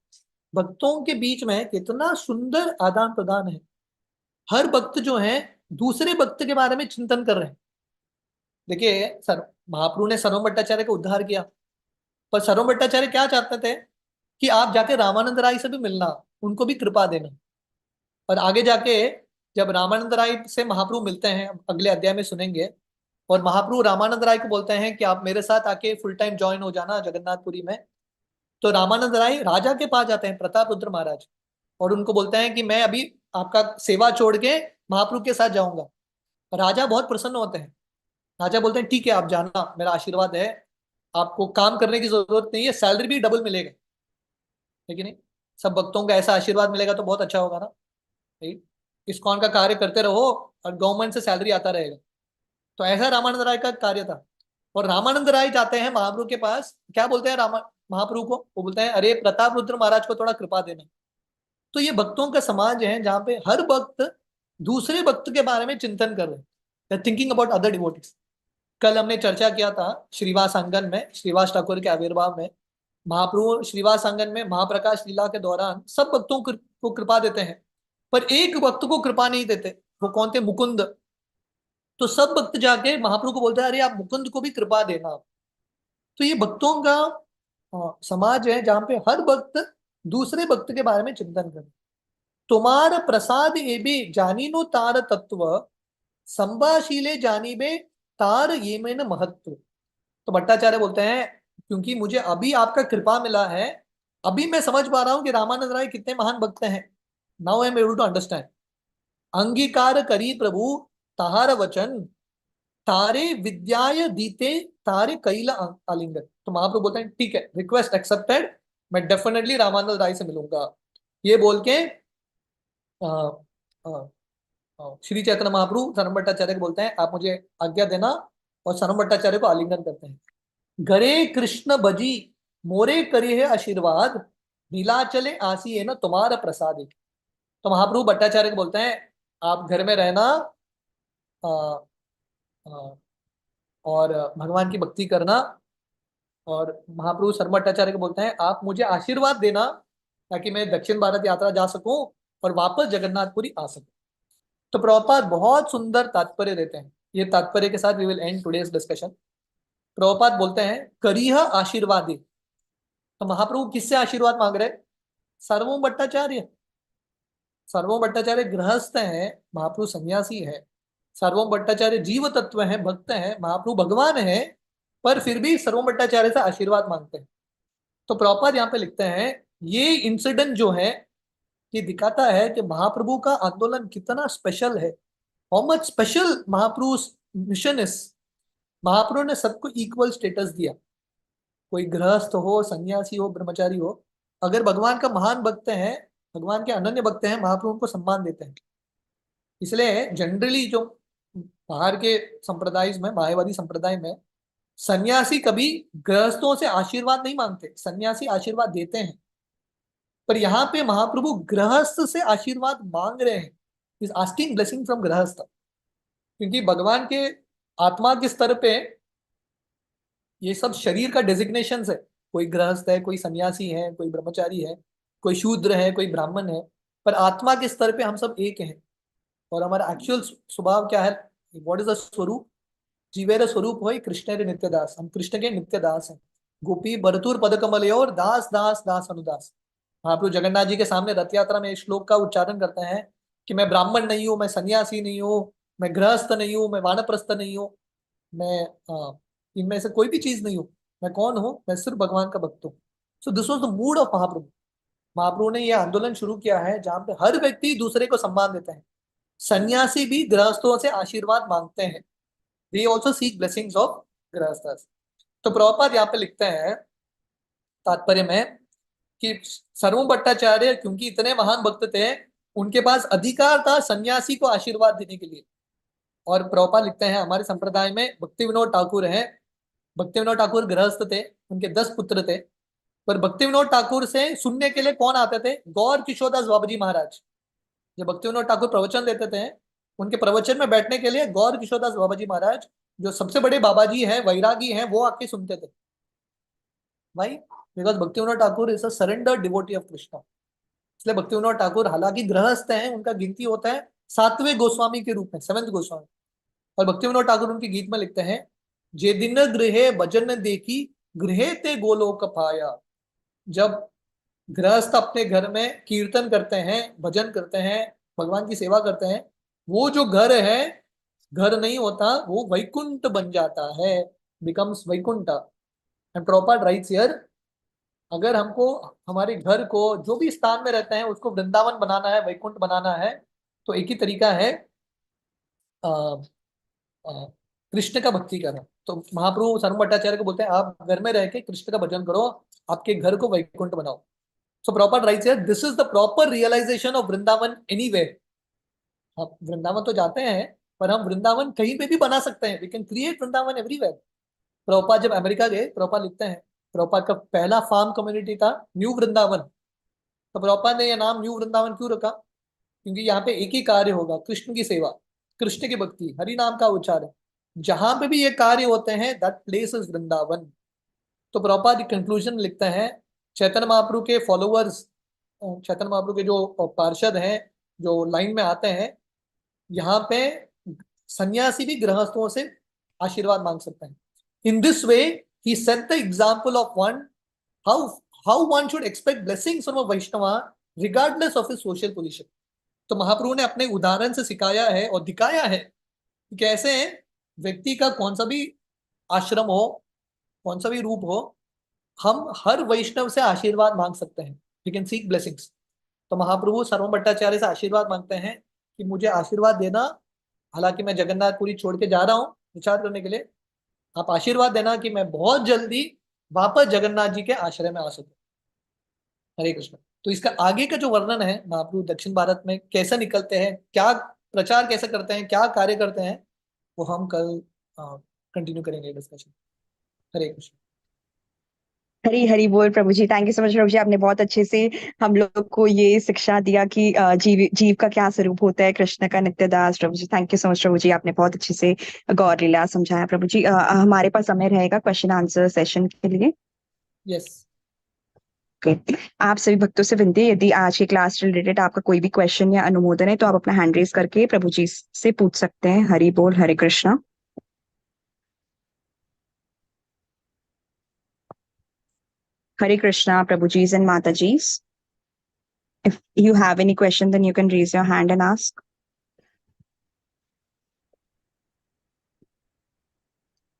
भक्तों के बीच में कितना सुंदर आदान प्रदान है। हर भक्त जो है दूसरे भक्त के बारे में चिंतन कर रहे हैं। देखिए सर, महाप्रभु ने सर्वम भट्टाचार्य को उद्धार किया, पर सर्वम भट्टाचार्य क्या चाहते थे कि आप जाके रामानंद राय से भी मिलना, उनको भी कृपा देना। और आगे जाके जब रामानंद राय से महाप्रभु मिलते हैं, अगले अध्याय में सुनेंगे, और महाप्रभु रामानंद राय को बोलते हैं कि आप मेरे साथ आके फुल टाइम ज्वाइन हो जाना जगन्नाथपुरी में। तो रामानंद राय राजा के पास जाते हैं, प्रताप रुद्र महाराज, और उनको बोलते हैं कि मैं अभी आपका सेवा छोड़ के महाप्रभु के साथ जाऊंगा। राजा बहुत प्रसन्न होते हैं। राजा बोलते हैं ठीक है आप जाना, मेरा आशीर्वाद है, आपको काम करने की जरूरत नहीं है, सैलरी भी डबल मिलेगा। लेकिन नहीं, सब भक्तों का ऐसा आशीर्वाद मिलेगा तो बहुत अच्छा होगा ना। राइट? इस्कॉन का कार्य करते रहो और गवर्नमेंट से सैलरी आता रहेगा। तो ऐसा रामानंद राय का कार्य था। और रामानंद राय जाते हैं महाप्रभु के पास, क्या बोलते हैं महाप्रभु को? वो बोलते हैं अरे प्रताप रुद्र महाराज को थोड़ा कृपा देना। तो ये भक्तों का समाज है जहाँ पे हर भक्त दूसरे भक्त के बारे में चिंतन कर रहे हैं, थिंकिंग अबाउट अदर डिवोटीज। कल हमने चर्चा किया था श्रीवास आंगन में, श्रीवास ठाकुर के आविर्भाव में। महाप्रभु श्रीवास आंगन में महाप्रकाश लीला के दौरान सब भक्तों को कृपा देते हैं, पर एक भक्त को कृपा नहीं देते। वो कौन थे? मुकुंद। तो सब भक्त जाके महाप्रभु को बोलते हैं अरे आप मुकुंद को भी कृपा देना। तो ये भक्तों का समाज है जहाँ पे हर भक्त दूसरे भक्त के बारे में चिंतन करे। तुम्हार प्रसाद ये भी जानी नो तार तत्व, संभाशीले जानीबे तार ये में न महत्व। तो भट्टाचार्य बोलते हैं क्योंकि मुझे अभी आपका कृपा मिला है, अभी मैं समझ पा रहा हूँ कि रामानंद राय कितने महान भक्त हैं। Now I am able to understand. अंगीकार करी प्रभु ताहार वचन, तारे विद्याय दीते तारे कैला आलिंगन। तो महाप्रभु बोलते हैं ठीक है, रिक्वेस्ट एक्सेप्टेड, मैं डेफिनेटली रामानंद राय से मिलूंगा। ये बोल के आ, आ, श्री चैतन्य महाप्रभु सरम भट्टाचार्य को बोलते हैं आप मुझे आज्ञा देना, और सरम भट्टाचार्य को आलिंगन करते हैं। गरे कृष्ण बजी मोरे करी है आशीर्वाद, नीलाचले आसी है ना तुम्हारा प्रसाद। तो महाप्रभु भट्टाचार्य को बोलते हैं आप घर में रहना, आ, आ, और भगवान की भक्ति करना। और महाप्रभु सरम भट्टाचार्य को बोलते हैं आप मुझे आशीर्वाद देना ताकि मैं दक्षिण भारत यात्रा जा सकूं और वापस जगन्नाथपुरी आ सकूं। तो प्रभुपाद बहुत सुंदर तात्पर्य देते हैं। ये तात्पर्य के साथ we will end today's discussion. Prabhupada बोलते हैं करीह आशीर्वादी। तो महाप्रभु किससे आशीर्वाद मांग रहे? सर्वोम भट्टाचार्य। सर्वोम भट्टाचार्य गृहस्थ हैं, महाप्रभु सन्यासी है। सर्वोम भट्टाचार्य जीव तत्व है, भक्त है, महाप्रभु भगवान है, पर फिर भी सर्वोम भट्टाचार्य से आशीर्वाद मांगते हैं। तो प्रभुपाद यहाँ पे लिखते हैं ये इंसिडेंट जो है ये दिखाता है कि महाप्रभु का आंदोलन कितना स्पेशल है, how much special Mahaprabhu mission is. Mahaprabhu ने सबको इक्वल स्टेटस दिया, कोई गृहस्थ हो, सन्यासी हो, ब्रह्मचारी हो, अगर भगवान का महान भक्त है, भगवान के अनन्य भक्त हैं, महाप्रभु उनको सम्मान देते हैं। इसलिए जनरली जो बाहर के संप्रदाय में, मायावादी संप्रदाय में, सन्यासी कभी गृहस्थों से आशीर्वाद नहीं मांगते, सन्यासी आशीर्वाद देते हैं। पर यहाँ पे महाप्रभु गृहस्थ से आशीर्वाद मांग रहे हैं, इज आस्किंग ब्लेसिंग फ्रॉम गृहस्थ। क्योंकि भगवान के आत्मा के स्तर पे ये सब शरीर का डेजिग्नेशन है, कोई गृहस्थ है, कोई सन्यासी है, कोई ब्रह्मचारी है, कोई शूद्र है, कोई ब्राह्मण है, पर आत्मा के स्तर पे हम सब एक हैं। और हमारा एक्चुअल स्वभाव क्या है, व्हाट इज द स्वरूप? जीवेर स्वरूप हो कृष्ण रे नित्य दास, हम कृष्ण के नित्य दास हैं। गोपी बरतुर पद कमल और दास दास दास अनुदास। महाप्रभु जगन्नाथ जी के सामने रथ यात्रा में इस श्लोक का उच्चारण करते हैं कि मैं ब्राह्मण नहीं हूँ, मैं सन्यासी नहीं हूँ, मैं गृहस्थ नहीं हूँ, मैं वानप्रस्थ नहीं हूँ, मैं इनमें से कोई भी चीज नहीं हूँ। मैं कौन हूँ? मैं सिर्फ भगवान का भक्त हूँ। So this was the mood of Mahaprabhu. Mahaprabhu ने यह आंदोलन शुरू किया है जहां पे हर व्यक्ति दूसरे को सम्मान देता है। सन्यासी भी गृहस्थों से आशीर्वाद मांगते हैं, they also seek blessings of गृहस्थ। तो प्रभुपाद यहाँ पे लिखते हैं तात्पर्य में कि सर्वोम भट्टाचार्य क्योंकि इतने महान भक्त थे, उनके पास अधिकार था सन्यासी को आशीर्वाद देने के लिए। और प्रभुपाद लिखते हैं हमारे संप्रदाय में भक्ति विनोद ठाकुर हैं, भक्ति विनोद ठाकुर गृहस्थ थे, उनके 10 पुत्र थे, पर भक्ति विनोद ठाकुर से सुनने के लिए कौन आते थे? गौर किशोरदास बाबाजी महाराज। जब भक्ति विनोद ठाकुर प्रवचन देते थे, उनके प्रवचन में बैठने के लिए गौर किशोरदास बाबाजी महाराज, जो सबसे बड़े बाबाजी हैं, वैरागी हैं, वो आके सुनते थे। भाई बिकॉज भक्ति Vinod Thakur is a surrender devotee of Krishna. इसलिए भक्ति विनोद ठाकुर हालांकि गृहस्थ हैं, उनका गिनती होता है 7वें गोस्वामी के रूप में, 7th गोस्वामी। और भक्ति विनोद ठाकुर उनके गीत में लिखते हैं जे दिन गृहे भजन देखी गृहे ते गोलोक पाया। जब गृहस्थ अपने घर में कीर्तन करते हैं, भजन करते हैं, भगवान की सेवा करते हैं, वो जो घर है, घर नहीं होता, वो वैकुंठ बन जाता है, becomes Vaikuntha. And proper writes here, अगर हमको हमारे घर को जो भी स्थान में रहते हैं उसको वृंदावन बनाना है, वैकुंठ बनाना है, तो एक ही तरीका है कृष्ण का भक्ति करना। तो महाप्रभु सर्वोम भट्टाचार्य को बोलते हैं आप घर में रह के कृष्ण का भजन करो, आपके घर को वैकुंठ बनाओ। So proper writes here this is the proper realization of Vrindavan anywhere. हम वृंदावन तो जाते हैं, पर हम वृंदावन कहीं पे भी बना सकते हैं, we can create Vrindavan everywhere. Prabhupada जब अमेरिका गए, प्रभुपाद लिखते हैं प्रभुपाद का पहला फार्म कम्युनिटी था न्यू वृंदावन। तो प्रभुपाद ने यह नाम न्यू वृंदावन क्यों रखा? क्योंकि यहाँ पे एक ही कार्य होगा, कृष्ण की सेवा, कृष्ण की भक्ति, हरि नाम का उच्चारण। जहां पे भी ये कार्य होते हैं दैट प्लेस इज वृंदावन। तो प्रभुपाद कंक्लूजन लिखते हैं चैतन्य महाप्रभु के फॉलोअर्स, चैतन्य महाप्रभु के जो पार्षद हैं, जो लाइन में आते हैं, यहाँ पे सन्यासी भी गृहस्थों से आशीर्वाद मांग सकते हैं। In this way he set the example of one how one should expect blessings from a Vaishnava regardless of his social position. तो महाप्रभु ने अपने उदाहरण से सिखाया है और दिखाया है कि कैसे व्यक्ति का कौन सा भी आश्रम हो, कौन सा भी रूप हो, हम हर वैष्णव से आशीर्वाद मांग सकते हैं, वी कैन सीक ब्लेसिंग्स। तो महाप्रभु सर्वोम भट्टाचार्य से आशीर्वाद मांगते हैं कि मुझे आशीर्वाद देना, हालांकि मैं जगन्नाथपुरी छोड़ के जा रहा हूँ विचार करने के लिए, आप आशीर्वाद देना कि मैं बहुत जल्दी वापस जगन्नाथ जी के आश्रय में आ सकूं। हरे कृष्ण। तो इसका आगे का जो वर्णन है, महाप्रभु दक्षिण भारत में कैसे निकलते हैं, क्या प्रचार कैसे करते हैं, क्या कार्य करते हैं, वो हम कल कंटिन्यू करेंगे डिस्कशन। हरे कृष्ण। हरी हरी बोल प्रभु ji. Thank you so much Prabhu जी, आपने बहुत अच्छे से हम लोग को ये शिक्षा दिया कि जीव का क्या स्वरूप होता है, कृष्ण का नित्य दास। प्रभु ji thank you so much Prabhu जी, आपने बहुत अच्छे से गौर लीला समझाया प्रभु जी। हमारे पास समय रहेगा क्वेश्चन आंसर सेशन के लिए। यस। ओके, आप सभी भक्तों से विनती है, यदि आज की क्लास से रिलेटेड आपका कोई भी क्वेश्चन या अनुमोदन है तो आप अपना हैंड रेज करके प्रभु जी से पूछ सकते हैं। हरि बोल, हरे Krishna. Hare Krishna, Prabhuji's and Mataji's. If you have any question, then you can raise your hand and ask.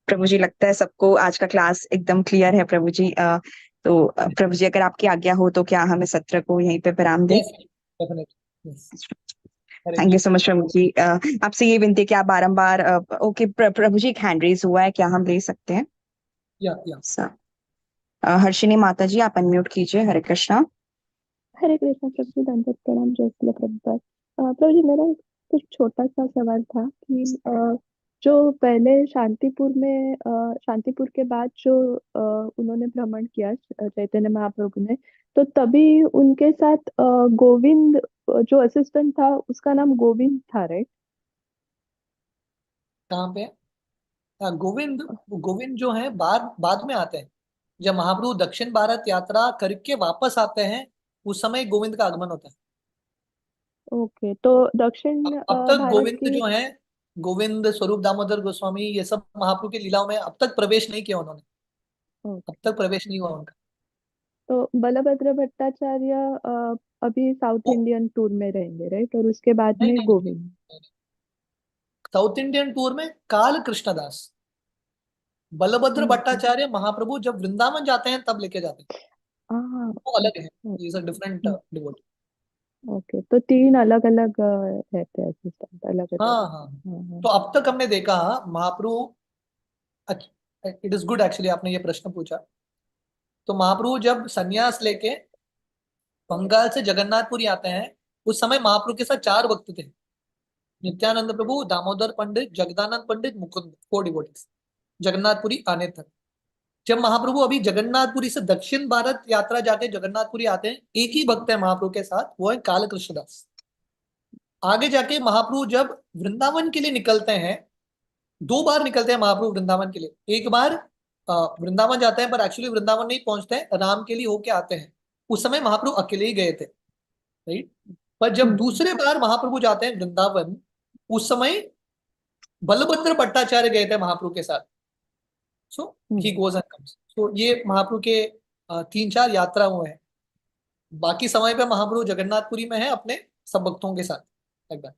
प्रभु जी, लगता है सबको आज का क्लास एकदम क्लियर है प्रभु जी। प्रभु जी, अगर आपकी आज्ञा हो तो क्या हम इस सत्र को यहीं पे विराम दें? Yes definitely yes. Hare thank you Krishna. So much Prabhu ji. आपसे ये विनती है कि आप बारंबार ओके प्रभु जी, एक हैंड रेज हुआ है, क्या हम ले सकते हैं? या सर, हर्षिनी माता जी, आप अनम्यूट कीजिए। हरे कृष्णा। हरे कृष्ण प्रभु जी, दंडवत प्रणाम, जय श्री प्रभुपाद। प्रभु जी, मेरा कुछ छोटा सा सवाल था कि जो पहले शांतिपुर में शांतिपुर के बाद जो उन्होंने भ्रमण किया चैतन्य महाप्रभु ने, तो तभी उनके साथ गोविंद जो असिस्टेंट था उसका नाम गोविंद था, राइट? कहाँ पे? गोविंद। गोविंद जो है बाद बाद में आते हैं। जब महाप्रभु दक्षिण भारत यात्रा करके वापस आते हैं, उस समय गोविंद का आगमन होता है। ओके, तो दक्षिण अब तक भारत गोविंद की। जो है, गोविंद स्वरूप दामोदर गोस्वामी, ये सब महाप्रभु की लीलाओं में अब तक प्रवेश नहीं किया उन्होंने। अब ओके, तक प्रवेश नहीं हुआ उनका। तो बलभद्र भट्टाचार्य अभी साउथ वो इंडियन टूर में रहेंगे, राइट? और उसके बाद नहीं में नहीं नहीं, गोविंद। नहीं। साउथ इंडियन टूर में काल कृष्णदास। बलभद्र ओके। भट्टाचार्य महाप्रभु जब वृंदावन जाते हैं तब लेके जाते हैं, हाँ। वो अलग है। ओके। ये सब डिफरेंट डिवोटी। ओके, तो तीन अलग अलग रहते हैं असिस्टेंट, अलग हाँ अलग। हाँ। हाँ हाँ। तो अब तक हमने देखा महाप्रभु, इट इज गुड एक्चुअली आपने ये प्रश्न पूछा। तो महाप्रभु जब संन्यास लेके बंगाल से जगन्नाथपुरी आते हैं, उस समय महाप्रभु के साथ चार भक्त थे। नित्यानंद प्रभु, दामोदर पंडित, जगदानंद पंडित, मुकुंद, 4 डिवोटीज जगन्नाथपुरी आने तक। जब महाप्रभु अभी जगन्नाथपुरी से दक्षिण भारत यात्रा जाके जगन्नाथपुरी आते हैं, एक ही भक्त है महाप्रभु के साथ, वो है काल कृष्णदास। आगे जाके महाप्रभु जब वृंदावन के लिए निकलते हैं, 2 बार निकलते हैं महाप्रभु वृंदावन के लिए। एक बार वृंदावन जाते हैं, पर एक्चुअली वृंदावन नहीं पहुंचते हैं, राम के लिए होके आते हैं। उस समय महाप्रभु अकेले ही गए थे, राइट। पर जब हम्म दूसरे बार महाप्रभु जाते हैं वृंदावन, उस समय बलभद्र भट्टाचार्य गए थे महाप्रभु के साथ। So he hmm. Goes and comes. So ये महाप्रभु के 3-4 यात्रा हुए हैं। बाकी समय पे महाप्रभु जगन्नाथपुरी में है अपने सब भक्तों के साथ एकदम।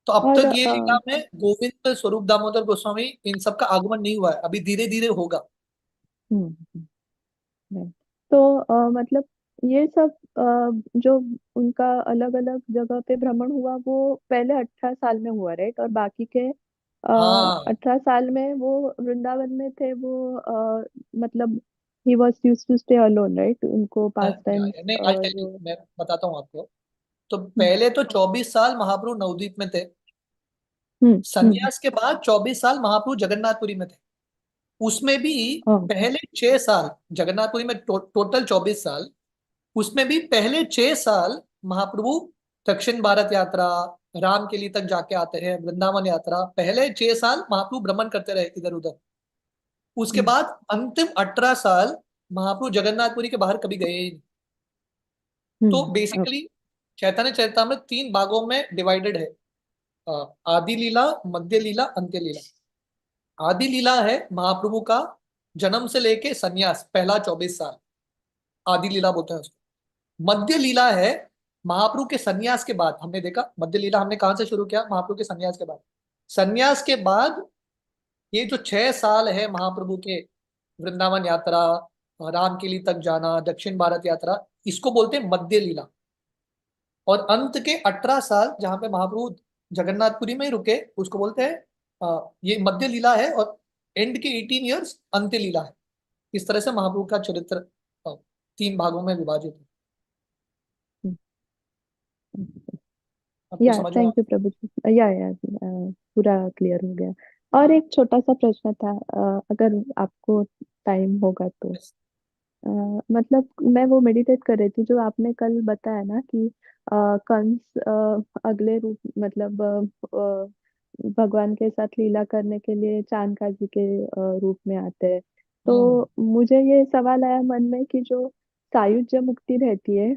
तो अब और तक ये लीला में गोविंद स्वरूप दामोदर गोस्वामी इन सब का आगमन नहीं हुआ है, अभी धीरे धीरे होगा। हम्म हम्म, right। तो मतलब ये सब जो उनका अलग अलग जगह पे भ्रमण हुआ वो पहले 18 साल में हुआ, राइट? और बाकी के हाँ 18 साल में वो वृंदावन में थे, वो मतलब he was use to stay alone, right? उनको पास टाइम्स नहीं, आई टेल यू, जो। मैं बताता हूँ आपको। तो हम्म पहले तो 24 साल महाप्रभु नवद्वीप में थे। हम्म हम्म। संन्यास के बाद 24 साल महाप्रभु जगन्नाथपुरी में थे। उसमें भी हाँ। पहले 6 साल जगन्नाथपुरी में, टोटल 24 साल। उसमें भी पहले 6 साल महाप्रभु दक्षिण भारत यात्रा, राम के लिए तक जाके आते हैं, वृंदावन यात्रा, पहले 6 साल महाप्रभु भ्रमण करते रहे इधर उधर। उसके हम्म बाद अंतिम 18 साल महाप्रभु जगन्नाथपुरी के बाहर कभी गए ही नहीं। तो ओके। बेसिकली चैतन्य चरितामृत 3 भागों में डिवाइडेड है। आदि लीला, मध्य लीला, अंत्य लीला। आदि लीला है महाप्रभु का जन्म से लेके संन्यास, पहला 24 साल आदि लीला बोलते हैं उसको। मध्य लीला है महाप्रभु के संन्यास के बाद। हमने देखा मध्य लीला हमने कहां से शुरू किया, महाप्रभु के संन्यास के बाद। संन्यास के बाद ये जो 6 साल है महाप्रभु के वृंदावन यात्रा, राम के लिए तक जाना, दक्षिण भारत यात्रा, इसको बोलते हैं मध्य लीला। और अंत के 18 साल जहां पे महाप्रभु जगन्नाथपुरी में ही रुके उसको बोलते हैं ये मध्य लीला है, और एंड के 18 ईयर्स अंत्य लीला है। इस तरह से महाप्रभु का चरित्र 3 भागों में विभाजित है। आपको या समझ में थैंक यू प्रभु जी। या पूरा क्लियर हो गया। और एक छोटा सा प्रश्न था, अगर आपको टाइम होगा तो। अ, मतलब मैं वो मेडिटेट कर रही थी जो आपने कल बताया ना कि कंस अगले रूप मतलब भगवान के साथ लीला करने के लिए चांदकाजी के रूप में आते हैं। तो मुझे ये सवाल आया मन में कि जो सायुज्य मुक्ति रहती है,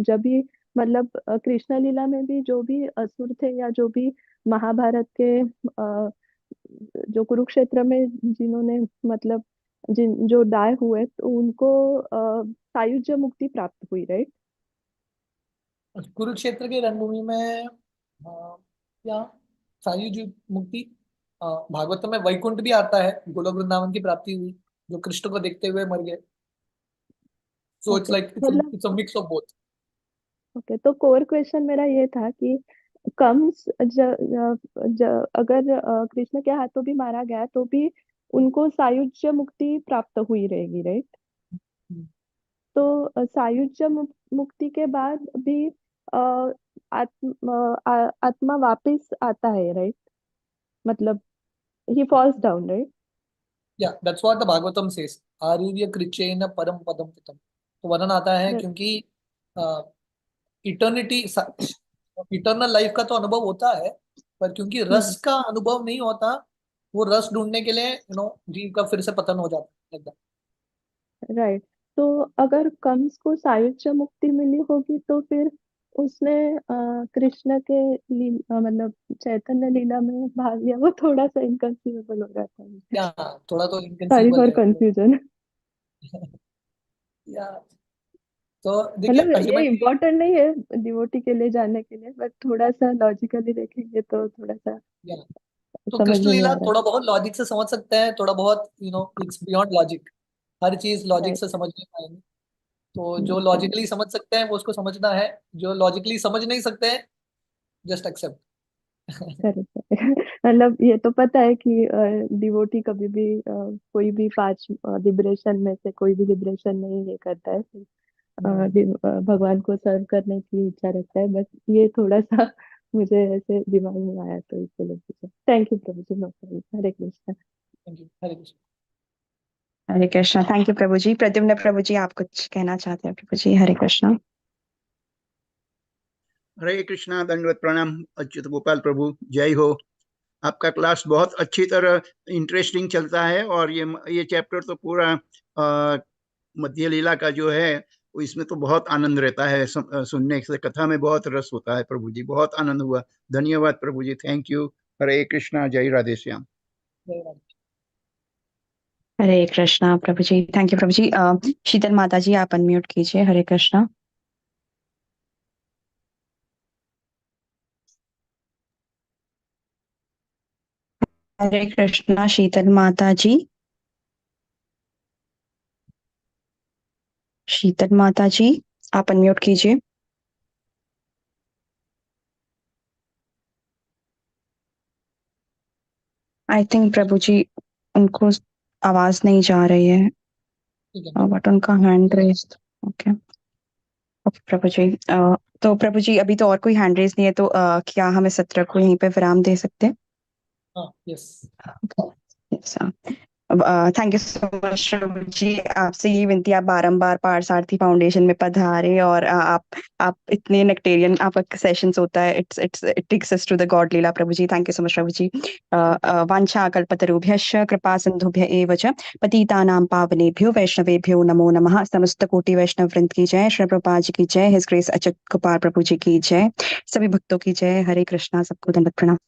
जब भी मतलब कृष्ण लीला में भी जो भी असुर थे या जो भी महाभारत के जो कुरुक्षेत्र में जिन्होंने मतलब जिन जो डाय हुए तो उनको सायुज्य मुक्ति प्राप्त हुई, राइट? कुरुक्षेत्र की रणभूमि में क्या सायुज मुक्ति, भागवत में वैकुंठ भी आता है, गोलोक वृंदावन की प्राप्ति हुई जो कृष्ण को देखते हुए मर गए। सो इट्स ओके, लाइक मतलब it's a mix of both. Okay, तो कोर क्वेश्चन मेरा ये था कि कंस अगर कृष्ण के हाथों भी मारा गया तो भी उनको सायुज्य मुक्ति प्राप्त हुई रहेगी, राइट? तो सायुज्य मुक्ति के बाद भी आत्मा वापिस आता है, राइट? मतलब ही फॉल्स डाउन, राइट? या that's what the Bhagavatam says, आरुह्य कृच्छेन परम पदम पितम। तो वर्णन आता है क्योंकि इटर्निटी इटर्नल लाइफ का तो अनुभव होता है, पर क्योंकि रस का अनुभव नहीं होता, वो रस ढूंढने के लिए जीव का फिर से पतन हो जाता है एकदम। राइट। तो अगर कंस को सायुज्य मुक्ति मिली होगी तो फिर उसने कृष्ण के मतलब चैतन्य लीला में भाग लिया, वो थोड़ा सा इनकंसीवेबल हो रहा था मुझे। या थोड़ा तो सॉरी इनकंसीबल फॉर है। कंफ्यूजन। या तो देखिए मतलब ये अल्टीमेटली, इम्पोर्टेंट नहीं है डिवोटी के लिए जानने के लिए, बट थोड़ा सा लॉजिकली देखेंगे तो थोड़ा सा तो समझ कृष्ण में नहीं लीला आ रहा थोड़ा बहुत लॉजिक से समझ सकते हैं, थोड़ा बहुत इट्स बियॉन्ड लॉजिक। हर चीज है। लॉजिक से समझ नहीं पाएंगे। तो जो राइट। लॉजिकली समझ सकते हैं वो उसको समझना है, जो लॉजिकली समझ नहीं सकते हैं जस्ट एक्सेप्ट। करेक्ट। मतलब ये तो पता है कि डिवोटी कभी भी कोई भी 5 लिबरेशन में से कोई भी लिबरेशन नहीं ये करता है, भगवान को सर्व करने की इच्छा रखता है, बस ये थोड़ा सा मुझे ऐसे दिमाग में आया तो इसलिए पूछा। Thank you Prabhu ji, no problem. Hare Krishna. Thank you, Hare Krishna. Hare Krishna. Thank you Prabhu ji. Pradyumna Prabhu ji, आप कुछ कहना चाहते हैं प्रभु जी? हरे कृष्णा। हरे कृष्णा, दंडवत प्रणाम अच्युत गोपाल प्रभु, जय हो। आपका क्लास बहुत अच्छी तरह इंटरेस्टिंग चलता है, और ये चैप्टर तो पूरा मध्य लीला का जो है इसमें तो बहुत आनंद रहता है, सुनने से कथा में बहुत रस होता है। प्रभु जी बहुत आनंद हुआ, धन्यवाद प्रभु जी, थैंक यू। हरे कृष्णा, जय राधे श्याम। जय राधे। हरे कृष्णा प्रभु जी। थैंक यू प्रभु जी। शीतल माता जी, आप अनम्यूट कीजिए। हरे कृष्णा। हरे कृष्णा शीतल माता जी। शीतल माता जी, आप अनम्यूट कीजिए। आई थिंक प्रभु जी उनको आवाज नहीं जा रही है, ठीक है। बट उनका हैंड रेज। ओके। ओके प्रभु जी। तो प्रभु जी अभी तो और कोई हैंड रेज नहीं है, तो क्या हम इस सत्र को यहीं पे विराम दे सकते हैं? हाँ, yes. Thank you so much Prabhu ji. आपसे ये विनती, आप बारंबार पारसारथी फाउंडेशन में पधारे, और आप इतने नेक्टेरियन आपका सेशंस होता है, it takes us to the god लीला। Prabhu ji thank you so much Prabhu ji. वांछा कल्पतरुभ्यश्च कृपा सिंधुभ्य एव च पतितानां पावनेभ्यो वैष्णवेभ्यो नमो नमः। समस्त कोटि वैष्णव वृंद की जय, श्री प्रभुपाद जी की जय, हिज ग्रेस अच्युत गोपाल प्रभु जी की जय, सभी भक्तों की जय। हरे कृष्णा। सबको दंडवत प्रणाम।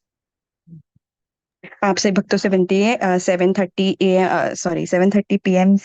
आपसे भक्तों से विनती है 7:30 PM